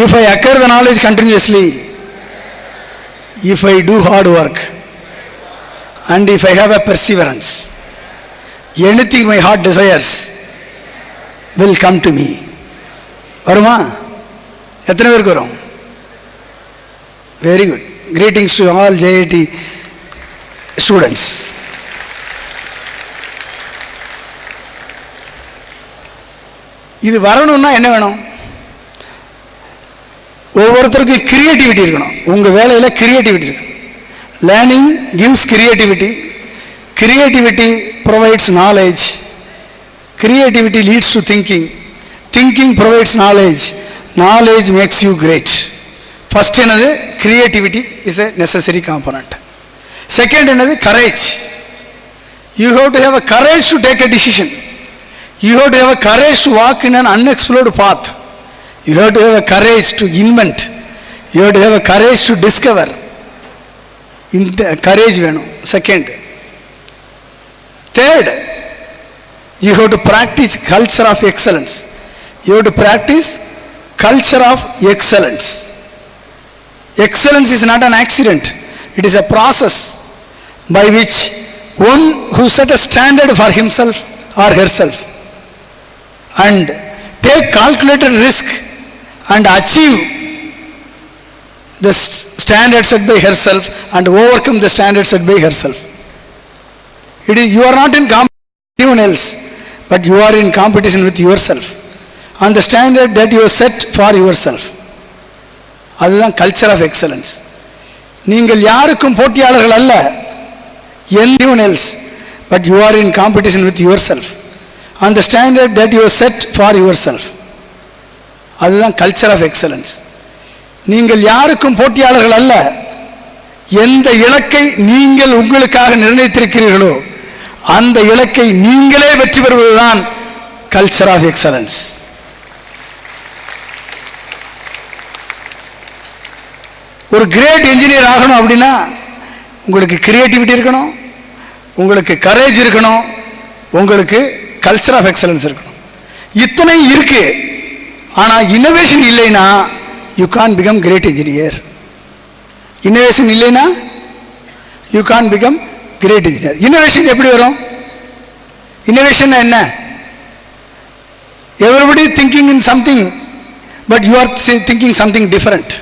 if I acquire the knowledge continuously, if I do hard work, and if I have a perseverance. Anything my heart desires will come to me. வருமா? எத்தனை பேருக்கு வரும்? Very good. Greetings to all JIT students. இது வரணும்னா என்ன வேணும்? ஒவ்வொருத்தருக்கும் creativity இருக்கணும். உங்க வேலையில கிரியேட்டிவிட்டி இருக்கணும். Learning gives creativity, creativity provides knowledge, creativity leads to thinking, thinking provides knowledge, knowledge makes you great. First என்னது? creativity is a necessary component. Second என்னது? courage. You have to have a courage to take a decision. You have to have a courage to walk in an unexplored path. You have to have a courage to invent. You have to have a courage to discover. இந்த courage வேணும். Second. Third, you have to practice culture of excellence. You have to practice culture of excellence. Excellence is not an accident. It is a process by which one who set a standard for himself or herself and take calculated risk and achieve the standard set by herself and overcome the standard set by herself. It is, you are not in competition with anyone else, but you are in competition with yourself on the standard that you have set for yourself. அதுதான் culture of excellence. நீங்கள் யாருக்கும் போட்டியாளர்கள் அல்ல, anyone else, but you are in competition with yourself on the standard that you have set for yourself. அதுதான் culture of excellence. நீங்கள் யாருக்கும் போட்டியாளர்கள் அல்ல, எந்த இலக்கை நீங்கள் உங்களுக்காக நிர்ணயித்திருக்கிறீர்களோ அந்த இலக்கை நீங்களே வெற்றி பெறுவதுதான் கல்ச்சர் ஆஃப் எக்ஸலன்ஸ். ஒரு கிரேட் இன்ஜினியர் ஆகணும் அப்படின்னா உங்களுக்கு கிரியேட்டிவிட்டி இருக்கணும், உங்களுக்கு கரேஜ் இருக்கணும், உங்களுக்கு கல்ச்சர் ஆஃப் எக்ஸலன்ஸ் இருக்கணும். இத்தனை இருக்கு. ஆனால் இன்னோவேஷன் இல்லைன்னா you can't become great engineer. Innovation இல்லைன்னா you can't become great engineer. Innovation எப்படி வரும்? இன்னோவேஷன் என்ன? Everybody thinking in something, but you are thinking something different.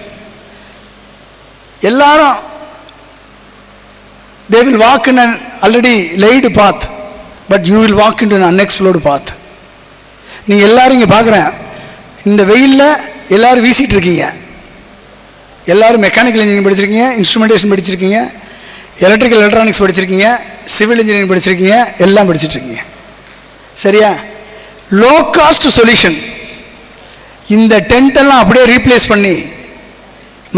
எல்லாரும் they will walk in an already laid path, but you will walk into an unexplored path. நீங்க எல்லாரும் இங்க பார்க்குறேன், இந்த வெயிலில் எல்லாரும் வீசிட்டு இருக்கீங்க. எல்லாரும் மெக்கானிக்கல் இன்ஜினியரிங் படிச்சிருக்கீங்க, இன்ஸ்ட்ருமெண்டேஷன் படிச்சிருக்கீங்க, எலக்ட்ரிக்கல் எலக்ட்ரானிக்ஸ் படிச்சிருக்கீங்க, சிவில் இன்ஜினியரிங் படிச்சிருக்கீங்க, எல்லாம் படிச்சுட்டு இருக்கீங்க. சரியா? Low cost solution. இந்த டென்ட் எல்லாம் அப்படியே ரீப்ளேஸ் பண்ணி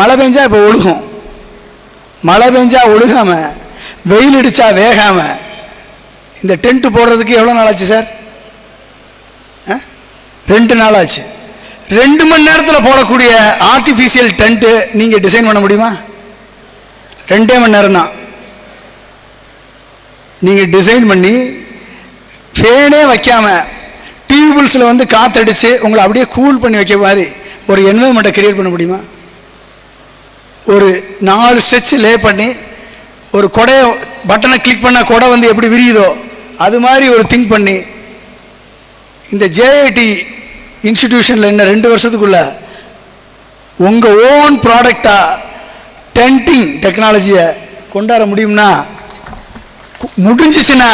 மழை பெஞ்சா இப்போ ஒழுகும், மழை பெஞ்சா ஒழுகாம, வெயில் அடிச்சா வேகாம, இந்த டென்ட் போடுறதுக்கு எவ்வளோ நாள் ஆச்சு சார்? 2 நாள் ஆச்சு. 2 மணி நேரத்தில் போடக்கூடிய ஆர்டிஃபிஷியல் டென்ட்டு நீங்கள் டிசைன் பண்ண முடியுமா? 2 மணி நேரம் தான். நீங்கள் டிசைன் பண்ணி ஃபேனே வைக்காம டியூபிள்ஸில் வந்து காற்றடிச்சு உங்களை அப்படியே கூல் பண்ணி வைக்க மாதிரி ஒரு என்வைரன்மெண்ட்டை கிரியேட் பண்ண முடியுமா? ஒரு 4 ஸ்ட்ரெச் லே பண்ணி ஒரு கொடையை பட்டனை கிளிக் பண்ணால் கொடை வந்து எப்படி விரியுதோ அது மாதிரி ஒரு திங்க் பண்ணி இந்த ஜேஐடி இன்ஸ்டிடியூஷனில் இன்னும் 2 வருஷத்துக்குள்ள உங்கள் ஓன் ப்ராடக்டாக டென்டிங் டெக்னாலஜியை கொண்டாட முடியும்னா, முடிஞ்சிச்சுன்னா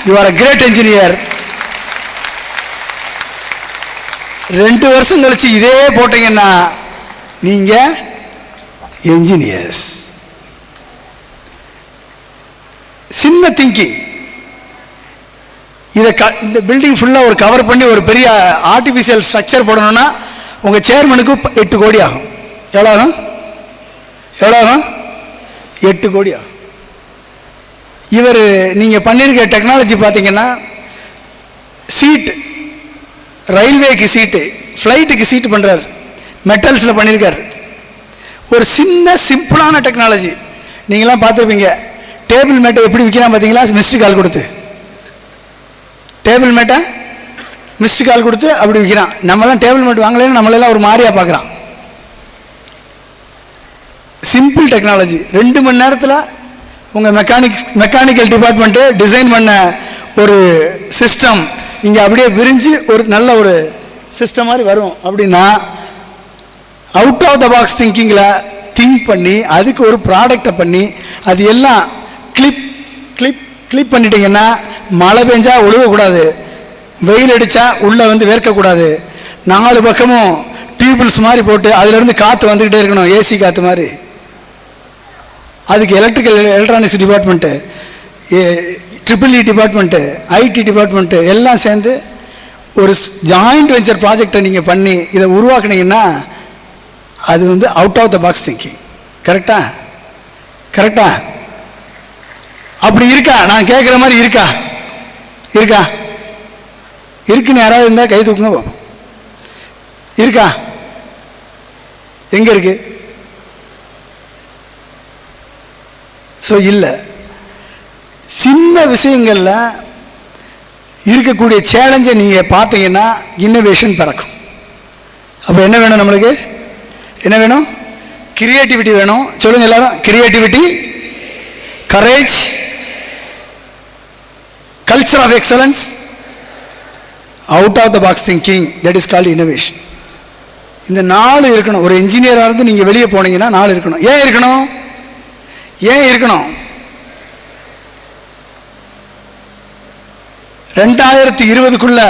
you are a great engineer. 2 வருஷம் கழிச்சு இதே போட்டீங்கன்னா நீங்கள் என்ஜினியர்ஸ். சின்ன திங்கிங். இதை இந்த பில்டிங் ஃபுல்லாக ஒரு கவர் பண்ணி ஒரு பெரிய ஆர்டிஃபிஷியல் ஸ்ட்ரக்சர் போடணும்னா உங்கள் சேர்மனுக்கு 8 கோடி ஆகும். எவ்வளோ ஆகும்? 8 கோடி ஆகும். இவர் நீங்கள் பண்ணியிருக்க டெக்னாலஜி பார்த்தீங்கன்னா, சீட்டு, ரயில்வேக்கு சீட்டு, ஃப்ளைட்டுக்கு சீட்டு பண்ணுறார், மெட்டல்ஸில் பண்ணியிருக்கார். ஒரு சின்ன சிம்பிளான டெக்னாலஜி. நீங்களாம் பார்த்துருப்பீங்க, டேபிள் மேட்டை எப்படி விற்கிறான் பார்த்தீங்களா? மிஸ்டு கால் கொடுத்து டேபிள் மேட்டை மிஸ்டு கால் கொடுத்து அப்படி விற்கிறான். நம்மலாம் டேபிள் மேட் வாங்கலைன்னு நம்மளெல்லாம் ஒரு மாதிரியாக பார்க்குறான். Simple technology. 2 மணி நேரத்தில் உங்கள் மெக்கானிக்கல் டிபார்ட்மெண்ட்டு டிசைன் பண்ண ஒரு சிஸ்டம் இங்கே அப்படியே விரிஞ்சு ஒரு நல்ல ஒரு சிஸ்டம் மாதிரி வரும். அப்படின்னா அவுட் ஆஃப் த பாக்ஸ் திங்கிங்கில் திங்க் பண்ணி அதுக்கு ஒரு ப்ராடக்டை பண்ணி அது எல்லாம் கிளிப் பண்ணிட்டீங்கன்னா மழை பெஞ்சா ஒழுகக்கூடாது, வெயில் அடித்தா உள்ளே வந்து வேர்க்கக்கூடாது, 4 பக்கமும் டியூபிள்ஸ் மாதிரி போட்டு அதிலிருந்து காற்று வந்துக்கிட்டே இருக்கணும், ஏசி காற்று மாதிரி. அதுக்கு electronics department, triple E department, ID department எல்லாம் சேர்ந்து ஒரு ஜாயிண்ட் வெஞ்சர் ப்ராஜெக்டை நீங்கள் பண்ணி இதை உருவாக்குனீங்கன்னா அது வந்து out of the box thinking. கரெக்டா? அப்படி இருக்கா? நான் கேட்குற மாதிரி இருக்கா? இருக்குன்னு யாராவது இருந்தால் கை தூக்குங்க பார்ப்போம். இருக்கா? எங்கே இருக்கு? ஸோ இல்லை. சின்ன விஷயங்களில் இருக்கக்கூடிய சேலஞ்சை நீங்கள் பார்த்தீங்கன்னா இன்னோவேஷன் பிறக்கும். அப்போ என்ன வேணும்? நம்மளுக்கு என்ன வேணும்? கிரியேட்டிவிட்டி வேணும். சொல்லுங்க எல்லாரும். Creativity, courage, culture of excellence, out of the box thinking, that is called innovation. இந்த 4 இருக்கணும். ஒரு இன்ஜினியராக இருந்து நீங்கள் வெளியே போனீங்கன்னா 4 இருக்கணும். ஏன் இருக்கணும்? 2020க்குள்ள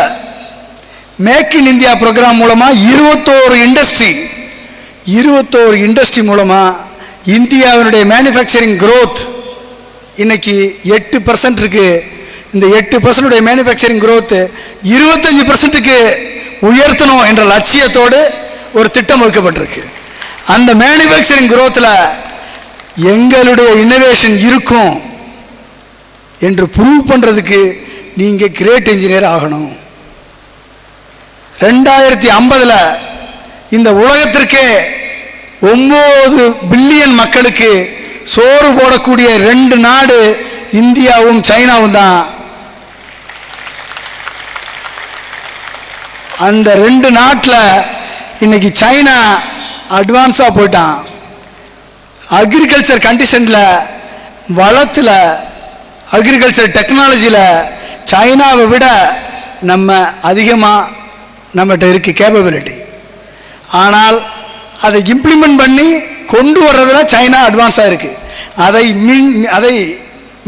மேக் இன் இந்தியா ப்ரோக்ராம் மூலமா 21 இண்டஸ்ட்ரி மூலமா இந்தியாவினுடைய மேனுஃபேக்சரிங் growth இன்னைக்கு 8% இருக்கு. இந்த 8% மேனுஃபேக்சரிங் growth 25%க்கு உயர்த்தணும் என்ற லட்சியத்தோடு ஒரு திட்டம் வகுக்கப்பட்டிருக்கு. அந்த மேனுஃபேக்சரிங் growthல எங்களுடைய இன்னோவேஷன் இருக்கும் என்று ப்ரூவ் பண்றதுக்கு நீங்க கிரேட் இன்ஜினியர் ஆகணும். 2050ல் இந்த உலகத்திற்கே 9 பில்லியன் மக்களுக்கு சோறு போடக்கூடிய 2 நாடு இந்தியாவும் சைனாவும் தான். அந்த 2 நாட்டில் இன்னைக்கு சைனா அட்வான்ஸாக போயிட்டான். அக்ரிகல்ச்சர் கண்டிஷனில், வளத்தில், அக்ரிகல்ச்சர் டெக்னாலஜியில் சைனாவை விட நம்ம அதிகமாக நம்மகிட்ட இருக்கு கேப்பபிலிட்டி. ஆனால் அதை இம்ப்ளிமெண்ட் பண்ணி கொண்டு வர்றதுல சைனா அட்வான்ஸாக இருக்கு. அதை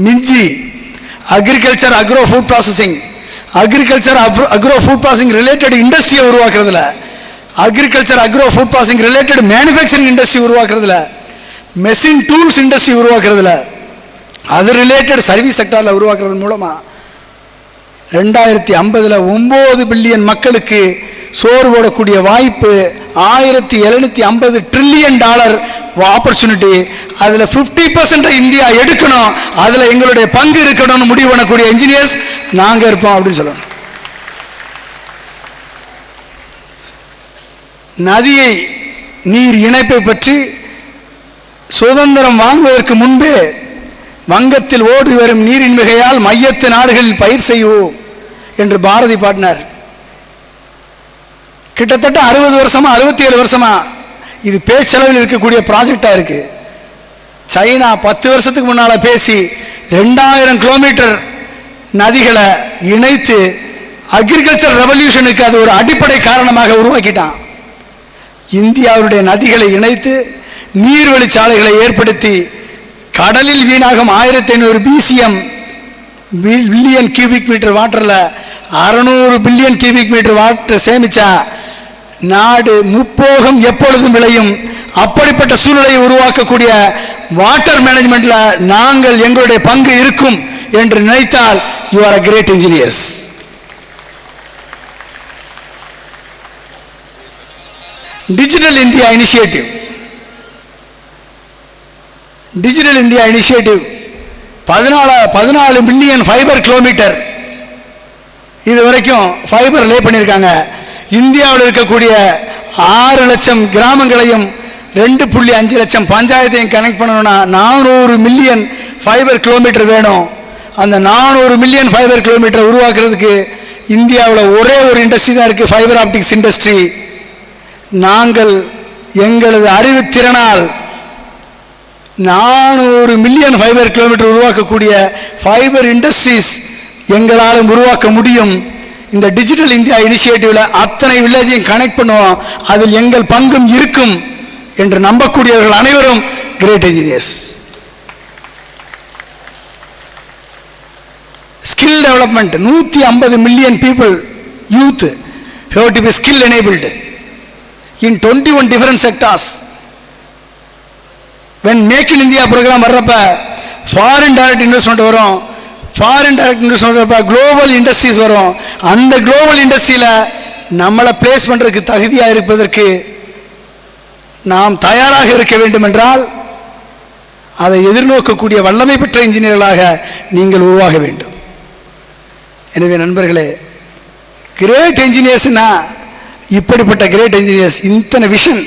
மிஞ்சி agriculture agro food processing, agro food processing related இண்டஸ்ட்ரியை உருவாக்குறதுல, agriculture agro food processing related manufacturing industry உருவாக்குறதுல, மெஷின் டூல்ஸ் இண்டஸ்ட்ரி உருவாக்குறதுல, அது ரிலேட்டட் சர்வீஸ் செக்டாரில் உருவாக்குறது மூலமாக 2050ல் 9 பில்லியன் மக்களுக்கு சோறு போடக்கூடிய வாய்ப்பு, $1750 ட்ரில்லியன் ஆப்பர்ச்சுனிட்டி. அதில் 50% இந்தியா எடுக்கணும், அதில் எங்களுடைய பங்கு இருக்கணும்னு முடிவு பண்ணக்கூடிய இன்ஜினியர்ஸ் நாங்கள் இருப்போம் அப்படின்னு சொல்லணும். நதியை நீர் இணைப்பை பற்றி சுதந்திரம் வாங்குவதற்கு முன்பே வங்கத்தில் ஓடி வரும் நீரின் மிகையால் மையத்து நாடுகளில் பயிர் செய்வோம் என்று பாரதி பாடினார். கிட்டத்தட்ட 60 வருஷமா 67 வருஷமா இது பேச்சளவில் இருக்கக்கூடிய ப்ராஜெக்டா இருக்கு. சைனா 10 வருஷத்துக்கு முன்னால் பேசி 2000 கிலோமீட்டர் நதிகளை இணைத்து அக்ரிகல்ச்சர் ரெவல்யூஷனுக்கு அது ஒரு அடிப்படை காரணமாக உருவாக்கிட்டான். இந்தியாவுடைய நதிகளை இணைத்து நீர்வழிச்சாலைகளை ஏற்படுத்தி கடலில் வீணாகும் 1500 BCM பில்லியன் கியூபிக் மீட்டர் வாட்டரில் 600 பில்லியன் கியூபிக் மீட்டர் வாட்டர் சேமிச்சா நாடு முப்போகம் எப்பொழுதும் விளையும். அப்படிப்பட்ட சூழ்நிலையை உருவாக்கக்கூடிய வாட்டர் மேனேஜ்மெண்ட்ல நாங்கள் எங்களுடைய பங்கு இருக்கும் என்று நினைத்தால் you are a great engineers. Digital India initiative 14 million fibre kilometre இது வரைக்கும் ஃபைபர் லே பண்ணியிருக்காங்க. இந்தியாவில் இருக்கக்கூடிய 6 லட்சம் கிராமங்களையும் 2.5 லட்சம் பஞ்சாயத்தையும் கனெக்ட் பண்ணணும்னா 400 மில்லியன் ஃபைபர் கிலோமீட்டர் வேணும். அந்த 400 மில்லியன் ஃபைபர் கிலோமீட்டர் உருவாக்குறதுக்கு இந்தியாவில் ஒரே ஒரு இண்டஸ்ட்ரி தான் இருக்குது, ஃபைபர் ஆப்டிக்ஸ் இண்டஸ்ட்ரி. நாங்கள் எங்களது அறிவுத்திறனால் 400 மில்லியன் ஃபைபர் கிலோமீட்டர் உருவாக்கக்கூடிய ஃபைபர் இண்டஸ்ட்ரீஸ் எங்களால் உருவாக்க முடியும். இந்த டிஜிட்டல் இந்தியா இனிஷியேட்டிவ்ல அத்தனை வில்லேஜையும் கனெக்ட் பண்ணுவோம், அதில் எங்கள் பங்கும் இருக்கும் என்று நம்பக்கூடியவர்கள் அனைவரும் great engineers. Skill development 150 million people youth have to be skill enabled in 21 different sectors. when make in India program வர்றப்ப foreign direct investment வரும், foreign direct investment global industries வரும். அந்த குளோபல் இண்டஸ்ட்ரியில நம்மளை பிளேஸ் பண்றதுக்கு தகுதியாக இருப்பதற்கு நாம் தயாராக இருக்க வேண்டும் என்றால் அதை எதிர்நோக்கக்கூடிய வல்லமை பெற்ற இன்ஜினியர்களாக நீங்கள் உருவாக வேண்டும். எனவே நண்பர்களே, கிரேட் என்ஜினியர்ஸ்னா இப்படிப்பட்ட கிரேட் என்ஜினியர்ஸ், இத்தனை விஷன்,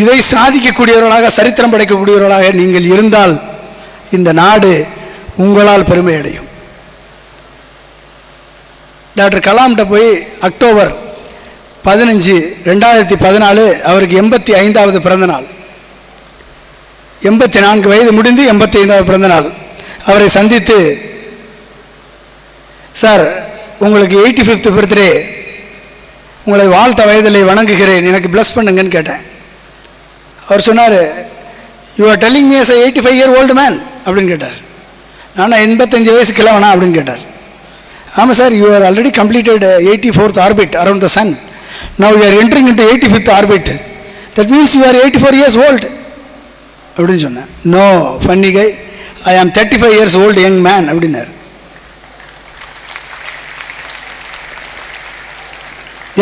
இதை சாதிக்கக்கூடியவர்களாக சரித்திரம் படைக்கக்கூடியவர்களாக நீங்கள் இருந்தால் இந்த நாடு உங்களால் பெருமை அடையும். டாக்டர் கலாம்கிட்ட போய் அக்டோபர் 15, 2014 அவருக்கு 85வது பிறந்த நாள். 84 வயது முடிந்து 85வது பிறந்த நாள். அவரை சந்தித்து, சார் உங்களுக்கு 85th பர்த்டே, உங்களை வாழ்த்த வயதில் வணங்குகிறேன், எனக்கு பிளஸ் பண்ணுங்கன்னு கேட்டேன். அவர் சொன்னார், you are telling me as a 85-year-old man அப்படின்னு கேட்டார். நான் 85 வயசு கிழவனா அப்படின்னு கேட்டார். ஆமாம் sir, you are already completed 84th orbit around the sun. Now you are entering into 85th orbit. That means you are 84 years old அப்படின்னு சொன்னேன். No funny கை, ஐ ஆம் 35 years old யங் மேன் அப்படின்னார்.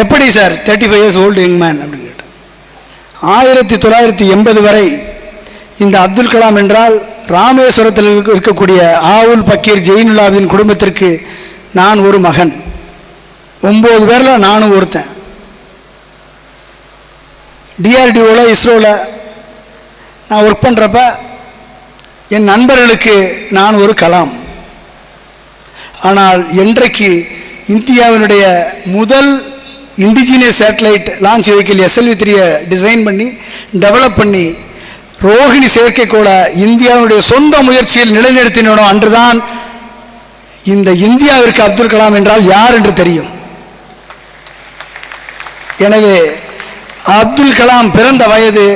எப்படி sir 35 years old young man அப்படின்னு கேட்டேன். 1980 வரை இந்த அப்துல் கலாம் என்றால் ராமேஸ்வரத்தில் இருக்கக்கூடிய ஆவுல் பக்கீர் ஜெயினுல்லாவின் குடும்பத்திற்கு நான் ஒரு மகன். 9 பேரில் நானும் ஒருத்தன். டிஆர்டிஓவில் இஸ்ரோவில் நான் ஒர்க் பண்ணுறப்ப என் நண்பர்களுக்கு நான் ஒரு கலாம். ஆனால் இன்றைக்கு இந்தியாவினுடைய முதல் indigenous satellite launch vehicle SLV-3 design பண்ணி டெவலப் பண்ணி ரோஹிணி செயற்கைக்கோளை இந்தியாவுடைய சொந்த முயற்சியில் நிலைநிறுத்தினோம். அன்றுதான் இந்த இந்தியாவிற்கு அப்துல் கலாம் என்றால் யார் என்று தெரியும். எனவே அப்துல் கலாம் பிறந்த வயது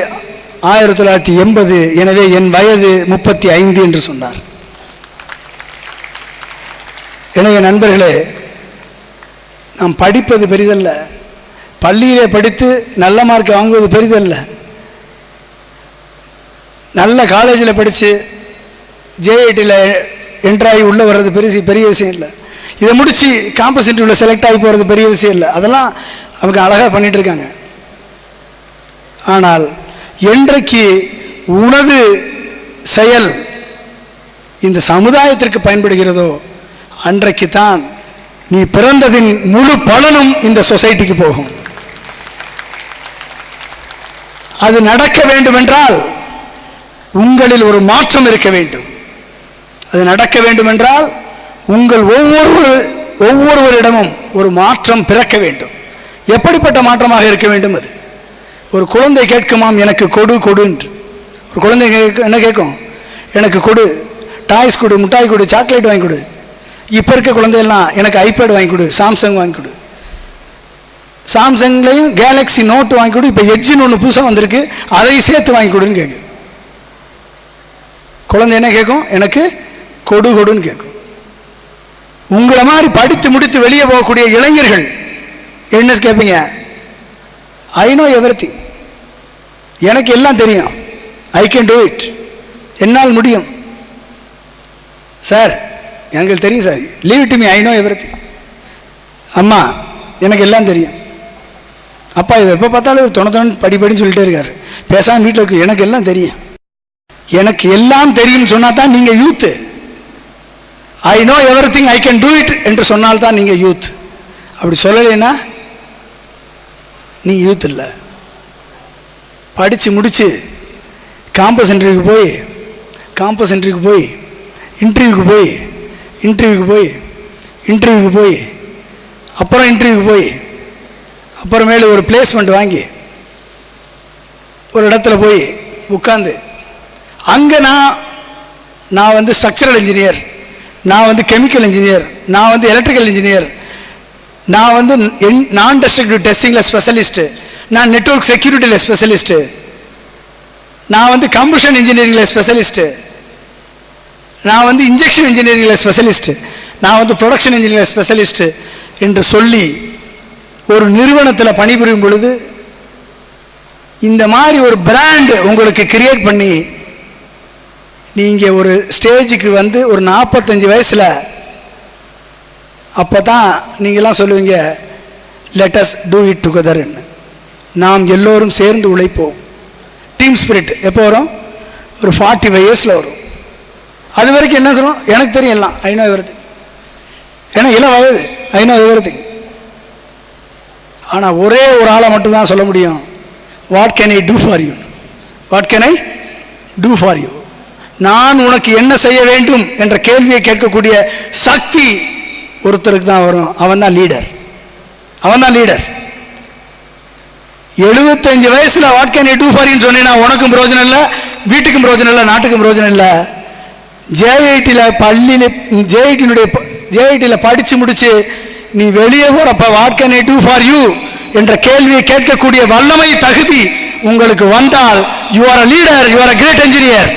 1980. எனவே என் வயது 35 என்று சொன்னார். எனவே நண்பர்களே, நாம் படிப்பது பெரிதல்ல, பள்ளியிலே படித்து நல்ல மார்க் வாங்குவது பெரிதல்ல, நல்ல காலேஜில் படித்து JITயில் என்ட்ராகி உள்ளே வர்றது பெரிய விஷயம் இல்லை. இதை முடித்து கேம்பஸ் இன்டர்வியூவில் செலக்ட் ஆகி போகிறது பெரிய விஷயம் இல்லை. அதெல்லாம் அவங்க அழகாக பண்ணிகிட்ருக்காங்க. ஆனால் என்றைக்கு உனது செயல் இந்த சமுதாயத்திற்கு பயன்படுகிறதோ அன்றைக்கு தான் நீ பிறந்ததின் முழு பலனும் இந்த சொசைட்டிக்கு போகும். அது நடக்க வேண்டுமென்றால் உங்களில் ஒரு மாற்றம் இருக்க வேண்டும். அது நடக்க வேண்டுமென்றால் உங்கள் ஒவ்வொருவரிடமும் ஒரு மாற்றம் பிறக்க வேண்டும். எப்படிப்பட்ட மாற்றமாக இருக்க வேண்டும்? அது ஒரு குழந்தை கேட்குமாம், எனக்கு கொடு கொடு என்று. ஒரு குழந்தை என்ன கேட்கும்? எனக்கு கொடு, டாய்ஸ் கொடு, மிட்டாய் கொடு, சாக்லேட் வாங்கி கொடு. இப்போ இருக்க குழந்தையெல்லாம் எனக்கு ஐபேட் வாங்கி கொடு, சாம்சங் வாங்கி கொடு. சாம்சங்லையும் கேலக்ஸி நோட் வாங்கி கொடு, இப்போ எட்ஜின்னு ஒன்று புதுசாக வந்திருக்கு, அதையும் சேர்த்து வாங்கி கொடுன்னு கேட்குது. குழந்தை என்ன கேட்கும்? எனக்கு கொடு கொடுன்னு கேட்கும். உங்களை மாதிரி படித்து முடித்து வெளியே போகக்கூடிய இளைஞர்கள் என்ன கேட்பீங்க? ஐ நோ எவ்ரிதிங், எனக்கு எல்லாம் தெரியும், ஐ கேன் டூ இட், என்னால் முடியும் சார், எனக்கு தெரியும் sir, leave it me, I know everything. அம்மா எனக்கு எல்லாம் தெரியும். அப்பா எப்போ பார்த்தாலும் தொண படிப்படின்னு சொல்லிட்டே இருக்காரு, பேசாமல் வீட்டில் இருக்கு, எனக்கு எல்லாம் தெரியும். எனக்கு எல்லாம் தெரியும் சொன்னால் தான் நீங்கள் youth. I know everything, I can do it என்று சொன்னால்தான் நீங்கள் யூத். அப்படி சொல்லலைன்னா நீங்கள் யூத் இல்லை. படித்து முடித்து கேம்பஸ் இன்டர்வியூக்கு போய் இன்டர்வியூக்கு போய் அப்புறம் இன்டர்வியூக்கு போய் அப்புறமேலு ஒரு பிளேஸ்மெண்ட் வாங்கி ஒரு இடத்துல போய் உட்காந்து அங்கே நான் வந்து ஸ்ட்ரக்சரல் இன்ஜினியர், நான் வந்து கெமிக்கல் இன்ஜினியர், நான் வந்து எலக்ட்ரிக்கல் இன்ஜினியர், நான் வந்து நான் டெஸ்ட்ரக்டிவ் டெஸ்டிங்கில் ஸ்பெஷலிஸ்ட்டு, நான் நெட்வொர்க் செக்யூரிட்டியில் ஸ்பெஷலிஸ்ட்டு, நான் வந்து கம்பஷன் இன்ஜினியரிங்கில் ஸ்பெஷலிஸ்ட்டு, நான் வந்து இன்ஜெக்ஷன் இன்ஜினியரிங்கில் ஸ்பெஷலிஸ்ட்டு, நான் வந்து ப்ரொடக்ஷன் இன்ஜினியரிங் ஸ்பெஷலிஸ்ட்டு என்று சொல்லி ஒரு நிறுவனத்தில் பணிபுரியும் பொழுது இந்த மாதிரி ஒரு பிராண்டு உங்களுக்கு கிரியேட் பண்ணி நீங்கள் ஒரு ஸ்டேஜுக்கு வந்து ஒரு 45 வயசில் அப்போ தான் நீங்கள்லாம் சொல்லுவீங்க, லெட் அஸ் டூ இட் டுகெதர்ன்னு. நாம் எல்லோரும் சேர்ந்து உழைப்போம். டீம் ஸ்பிரிட் எப்போ வரும்? ஒரு 45 இயர்ஸில் வரும். அது வரைக்கும் என்ன சொல்லுவோம்? எனக்கு தெரியும் எல்லாம், ஐ நோ எவ்ரிதிங், ஏன்னா இளம் வயது, ஐ நோ எவ்ரிதிங். ஆனால் ஒரே ஒரு ஆளை மட்டும்தான் சொல்ல முடியும், what can I do for you, what can I do for you. நான் உனக்கு என்ன செய்ய வேண்டும் என்ற கேள்வியை கேட்கக்கூடிய சக்தி ஒருத்தருக்கு தான் வரும். அவன் தான் லீடர். 75 வயசுல what can I do for you சொன்னீங்கன்னா உனக்கும் பிரயோஜனம் இல்லை, வீட்டுக்கும் பிரயோஜனம் இல்லை, நாட்டுக்கும் பிரயோஜனம் இல்லை. ஜேஐடியில் படித்து முடிச்சு நீ வெளியே போறப்ப what can I do for you என்ற கேள்வியை கேட்கக்கூடிய வல்லமை தகுதி உங்களுக்கு வந்தால் you are a leader, you are a great engineer.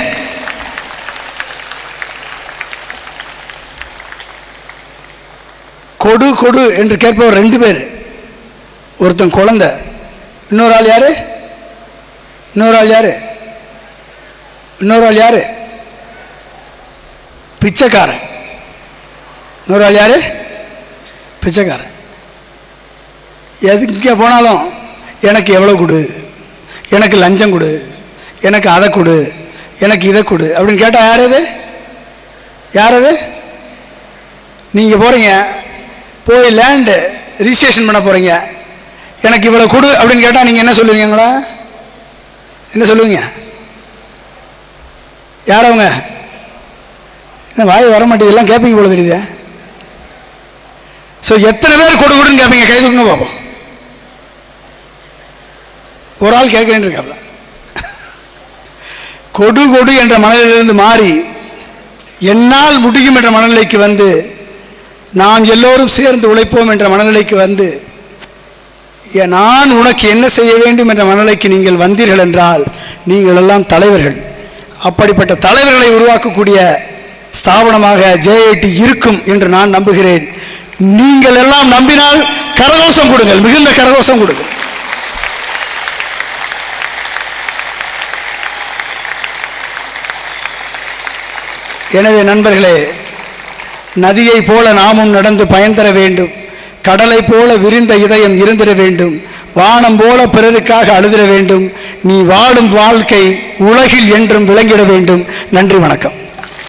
கொடு கொடு என்று கேட்பவர் 2 பேர். ஒருத்தன் குழந்தை, இன்னொரு ஆள் யாரு? பிச்சைக்காரன். இன்னொரு ஆள் யாரு? பிச்சைக்காரன். எதுக்கு போனாலும் எனக்கு எவ்வளோ கொடு, எனக்கு லஞ்சம் கொடு, எனக்கு அதை கொடு, எனக்கு இதை கொடு அப்படின்னு கேட்டால் யாரது? நீங்கள் போகிறீங்க, போய் லேண்டு ரிஜிஸ்ட்ரேஷன் பண்ண போகிறீங்க, எனக்கு இவ்வளோ கொடு அப்படின்னு கேட்டால் நீங்கள் என்ன சொல்லுவீங்களா? என்ன சொல்லுவீங்க? யாரவங்க என்ன வாய் வர மாட்டேங்குது, எல்லாம் கேட்பீங்க போல தெரியுது. ஸோ எத்தனை பேர் கொடு கொடுன்னு கேட்பீங்க? கை தூக்குங்க பார்ப்போம். ஒரு ஆள் கேட்குறேன்னு இருக்காப்ல. கொடு கொடு என்ற மனநிலையிலிருந்து மாறி என்னால் முடியும் என்ற மனநிலைக்கு வந்து நாம் எல்லோரும் சேர்ந்து உழைப்போம் என்ற மனநிலைக்கு வந்து நான் உனக்கு என்ன செய்ய வேண்டும் என்ற மனநிலைக்கு நீங்கள் வந்தீர்கள் என்றால் நீங்கள் எல்லாம் தலைவர்கள். அப்படிப்பட்ட தலைவர்களை உருவாக்கக்கூடிய ஸ்தாபனமாக ஜேஐடி இருக்கும் என்று நான் நம்புகிறேன். நீங்கள் எல்லாம் நம்பினால் கரகோஷம் கொடுங்கள், மிகுந்த கரகோஷம் கொடுங்கள். எனவே நண்பர்களே, நதியை போல நாமும் நடந்து பயன் தர வேண்டும். கடலை போல விரிந்த இதயம் இருந்திட வேண்டும். வானம் போல பிறருக்காக அழுதிட வேண்டும். நீ வாழும் வாழ்க்கை உலகில் என்றும் விளங்கிட வேண்டும். நன்றி, வணக்கம்.